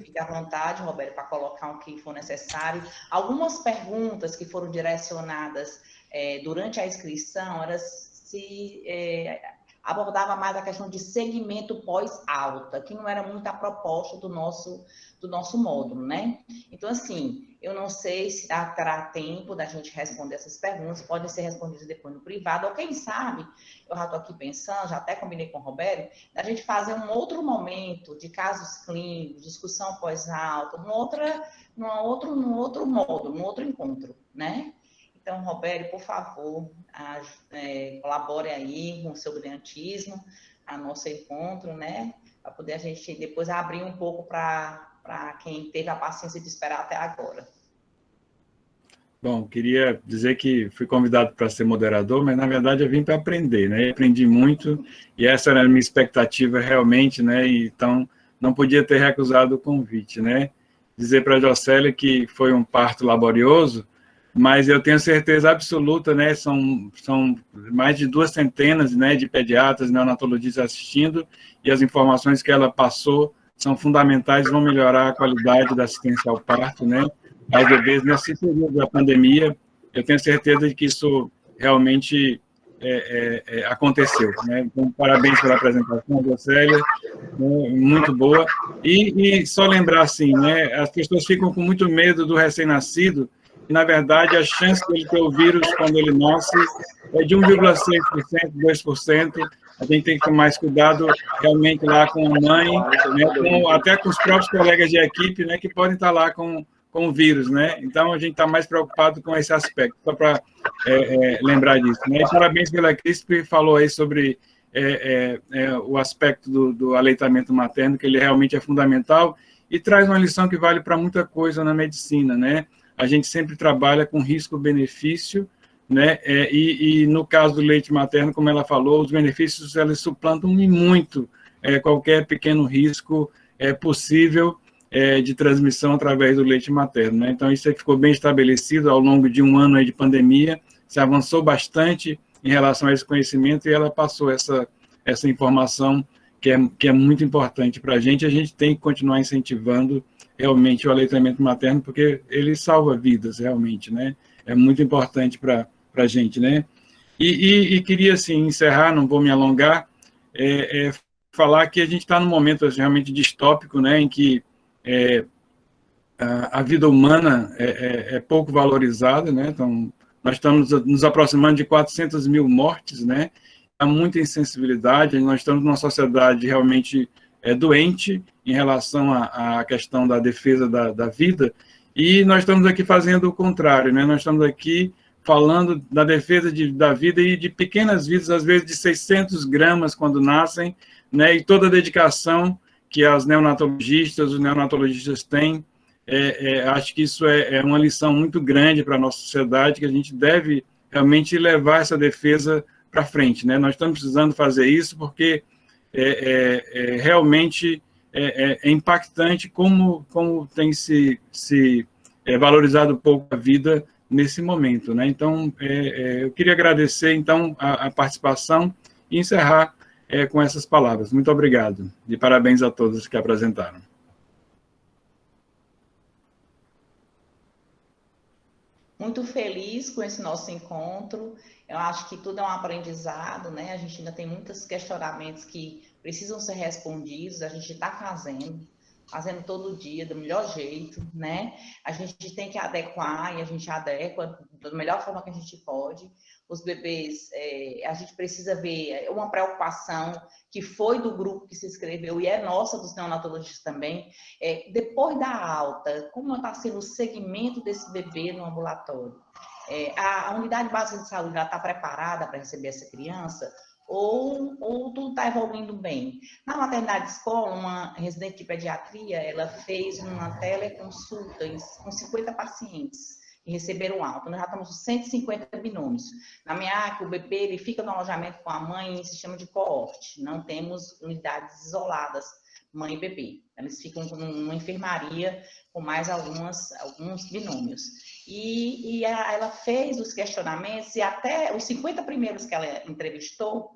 Fique à vontade, Roberto, para colocar o que for necessário. Algumas perguntas que foram direcionadas durante a inscrição, abordava mais a questão de segmento pós-alta, que não era muito a proposta do nosso módulo, né? Então, assim, eu não sei se terá tempo da gente responder essas perguntas, podem ser respondidas depois no privado, ou quem sabe, eu já estou aqui pensando, já até combinei com o Roberto, da gente fazer um outro momento de casos clínicos, discussão pós-alta, num outro módulo, num outro encontro, né? Então, Roberto, por favor, colabore aí com o seu brilhantismo, a nosso encontro, né? Para poder a gente depois abrir um pouco para quem teve a paciência de esperar até agora. Bom, queria dizer que fui convidado para ser moderador, mas, na verdade, eu vim para aprender, né? Eu aprendi muito, e essa era a minha expectativa realmente, né? Então, não podia ter recusado o convite, né? Dizer para a Jocélia que foi um parto laborioso, mas eu tenho certeza absoluta, né? São mais de 200, né, de pediatras, neonatologistas assistindo, e as informações que ela passou são fundamentais, vão melhorar a qualidade da assistência ao parto, né? Aos bebês nesse período da pandemia. Eu tenho certeza de que isso realmente aconteceu, né? Então, parabéns pela apresentação, Jocélia, muito boa. E só lembrar assim, né? As pessoas ficam com muito medo do recém-nascido, e, na verdade, a chance de ele ter o vírus quando ele nasce é de 1,6%, 2%. A gente tem que tomar mais cuidado realmente lá com a mãe, né, até com os próprios colegas de equipe, né, que podem estar lá com o vírus, né? Então, a gente está mais preocupado com esse aspecto, só para lembrar disso, né? E parabéns pela Cris, que falou aí sobre o aspecto do aleitamento materno, que ele realmente é fundamental e traz uma lição que vale para muita coisa na medicina, né? A gente sempre trabalha com risco-benefício, né? E no caso do leite materno, como ela falou, os benefícios eles suplantam muito qualquer pequeno risco possível de transmissão através do leite materno, né? Então, isso aí ficou bem estabelecido ao longo de um ano aí de pandemia, se avançou bastante em relação a esse conhecimento e ela passou essa informação que é muito importante para a gente tem que continuar incentivando realmente o aleitamento materno, porque ele salva vidas, realmente, né? É muito importante para a gente, né? E queria, assim, encerrar, não vou me alongar, falar que a gente está num momento realmente distópico, né? Em que a vida humana é pouco valorizada, né? Então, nós estamos nos aproximando de 400 mil mortes, né? Há muita insensibilidade, nós estamos numa sociedade realmente doente em relação à questão da defesa da vida, e nós estamos aqui fazendo o contrário, né? Nós estamos aqui falando da defesa da vida e de pequenas vidas, às vezes de 600 gramas quando nascem, né? E toda a dedicação que as neonatologistas, os neonatologistas têm, acho que isso é uma lição muito grande para a nossa sociedade, que a gente deve realmente levar essa defesa para frente, né? Nós estamos precisando fazer isso porque realmente é impactante como tem se valorizado pouco a vida nesse momento, né? Então, eu queria agradecer, então, a participação e encerrar com essas palavras. Muito obrigado e parabéns a todos que apresentaram. muito feliz com esse nosso encontro. Eu acho que tudo é um aprendizado, né? A gente ainda tem muitos questionamentos que precisam ser respondidos, a gente está fazendo todo dia, do melhor jeito, né? A gente tem que adequar e a gente adequa da melhor forma que a gente pode. Os bebês, a gente precisa ver uma preocupação que foi do grupo que se inscreveu e é nossa, dos neonatologistas também. Depois da alta, como está sendo o segmento desse bebê no ambulatório? A unidade básica de saúde está preparada para receber essa criança? Ou tudo está evoluindo bem? Na maternidade escola, uma residente de pediatria, ela fez uma teleconsulta com 50 pacientes que receberam alta. Nós já estamos com 150 binômios. Na minha ACA, o bebê ele fica no alojamento com a mãe em sistema de coorte. Não temos unidades isoladas, mãe e bebê. Eles ficam numa enfermaria com mais alguns binômios. E ela fez os questionamentos e até os 50 primeiros que ela entrevistou,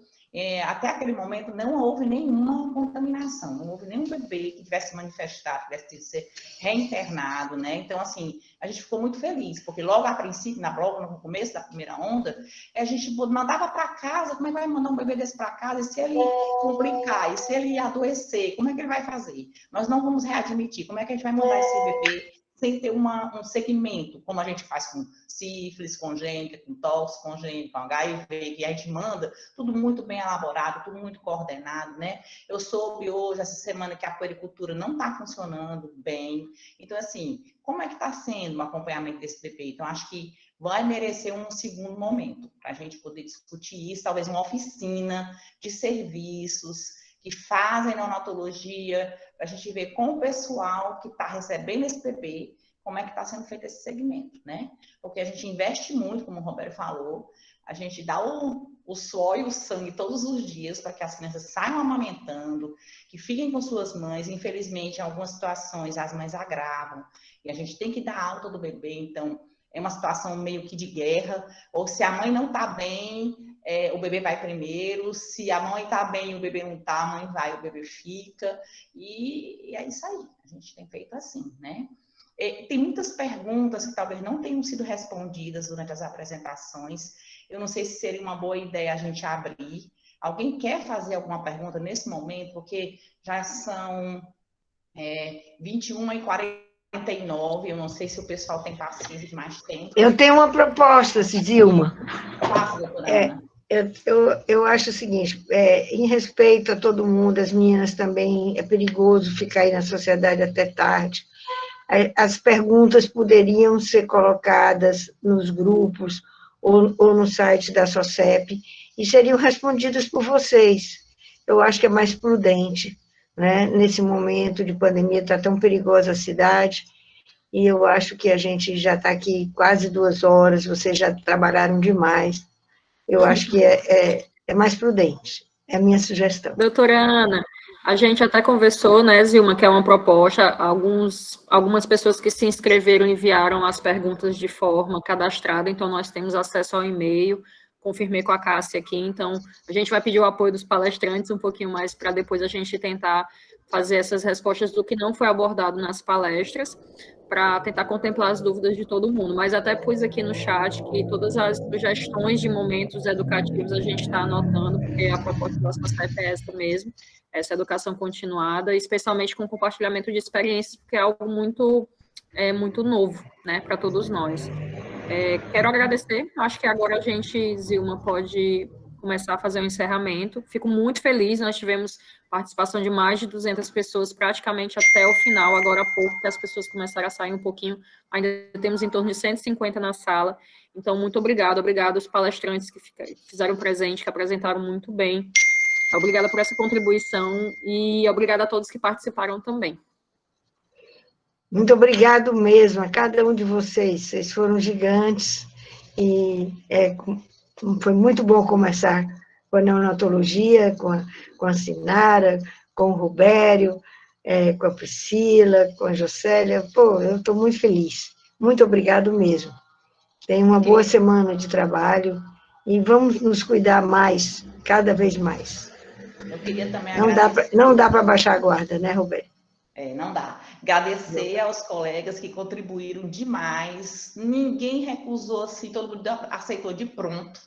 até aquele momento não houve nenhuma contaminação, não houve nenhum bebê que tivesse manifestado, tivesse tido ser reinternado, né? Então, assim, a gente ficou muito feliz, porque logo a princípio, no começo da primeira onda, a gente mandava para casa, como é que vai mandar um bebê desse para casa? E se ele complicar, e se ele adoecer, como é que ele vai fazer? Nós não vamos readmitir, como é que a gente vai mandar esse bebê sem ter um segmento, como a gente faz com sífilis congênita, com tosse congênita, com HIV, que a gente manda, tudo muito bem elaborado, tudo muito coordenado, né? Eu soube hoje, essa semana, que a puericultura não está funcionando bem. Então, assim, como é que está sendo o acompanhamento desse bebê? Então, acho que vai merecer um segundo momento, para a gente poder discutir isso, talvez uma oficina de serviços que fazem neonatologia, para a gente ver com o pessoal que está recebendo esse bebê, como é que está sendo feito esse segmento, né? Porque a gente investe muito, como o Roberto falou, a gente dá o suor e o sangue todos os dias para que as crianças saiam amamentando, que fiquem com suas mães. Infelizmente, em algumas situações, as mães agravam, e a gente tem que dar alta do bebê, então é uma situação meio que de guerra, ou se a mãe não está bem, o bebê vai primeiro, se a mãe está bem e o bebê não está, a mãe vai, o bebê fica, e é isso aí, a gente tem feito assim, né? Tem muitas perguntas que talvez não tenham sido respondidas durante as apresentações, eu não sei se seria uma boa ideia a gente abrir. Alguém quer fazer alguma pergunta nesse momento? Porque já são 21h49, eu não sei se o pessoal tem paciência de mais tempo. Eu tenho uma proposta, Zilma. Faça, doutora Ana. Eu acho o seguinte, em respeito a todo mundo, as meninas também, é perigoso ficar aí na sociedade até tarde. As perguntas poderiam ser colocadas nos grupos ou no site da SOCEP e seriam respondidas por vocês. Eu acho que é mais prudente, né? Nesse momento de pandemia, está tão perigosa a cidade, e eu acho que a gente já está aqui quase 2 horas, vocês já trabalharam demais. Eu acho que é mais prudente, é a minha sugestão. Doutora Ana, a gente até conversou, né, Zilma, que é uma proposta, algumas pessoas que se inscreveram enviaram as perguntas de forma cadastrada, então nós temos acesso ao e-mail, confirmei com a Cássia aqui, então a gente vai pedir o apoio dos palestrantes um pouquinho mais para depois a gente tentar fazer essas respostas do que não foi abordado nas palestras, para tentar contemplar as dúvidas de todo mundo, mas até pus aqui no chat que todas as sugestões de momentos educativos a gente está anotando, porque a proposta da SOCEP é essa mesmo, essa educação continuada, especialmente com compartilhamento de experiências, porque é algo muito novo, né, para todos nós. Quero agradecer, acho que agora a gente, Zilma, pode começar a fazer um encerramento. Fico muito feliz, nós tivemos participação de mais de 200 pessoas, praticamente até o final, agora há pouco, que as pessoas começaram a sair um pouquinho, ainda temos em torno de 150 na sala, então muito obrigado aos palestrantes que fizeram presente, que apresentaram muito bem, obrigada por essa contribuição e obrigada a todos que participaram também. Muito obrigado mesmo a cada um de vocês foram gigantes, e foi muito bom conversar com a neonatologia, com a Sinara, com o Rubério, com a Priscila, com a Jocélia. Pô, eu estou muito feliz. Muito obrigado mesmo. Tenha uma boa semana de trabalho e vamos nos cuidar mais, cada vez mais. Eu queria também Não dá para baixar a guarda, né, Rubério? Não dá. Agradecer aos colegas que contribuíram demais. Ninguém recusou assim, todo mundo aceitou de pronto,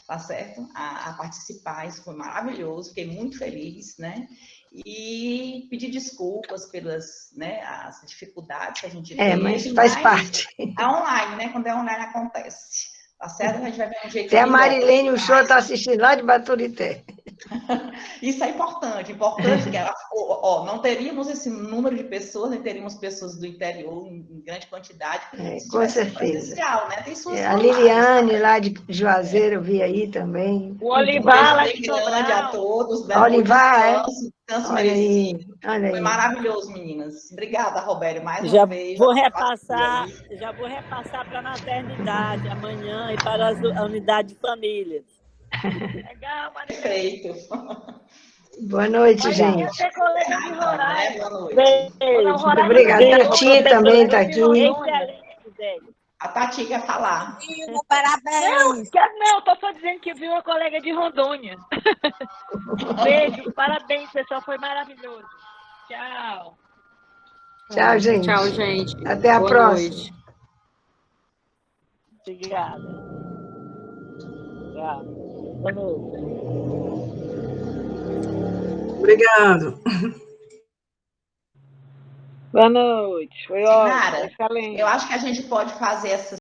tá certo? A participar, isso foi maravilhoso, fiquei muito feliz, né? E pedir desculpas pelas, né, as dificuldades que a gente teve. Mas faz parte. É online, né? Quando é online acontece. Tá certo? A gente vai ver um jeito. Até a Marilene, o show está assistindo lá de Baturité. Isso é importante, que ela, não teríamos esse número de pessoas, nem teríamos pessoas do interior em grande quantidade. Com certeza. Né? Tem a Liliane, lá de Juazeiro, eu vi aí também. O Olivar, lá de grande a todos. Né? Olivar, olha aí. Foi maravilhoso, meninas. Obrigada, Robério, mais uma vez. Já vou repassar para a maternidade amanhã e para a unidade de famílias. Legal, perfeito. Boa noite, gente. Boa noite. Muito obrigada. A Tati também está aqui. A Tati quer falar. Parabéns. Não, estou só dizendo que viu uma colega de Rondônia. Beijo, parabéns, pessoal, foi maravilhoso. Tchau. Tchau, gente. Tchau, gente. Até a próxima. Noite. Obrigada. Tchau. Boa noite. Obrigado. Boa noite. Foi ótimo. Eu acho que a gente pode fazer essa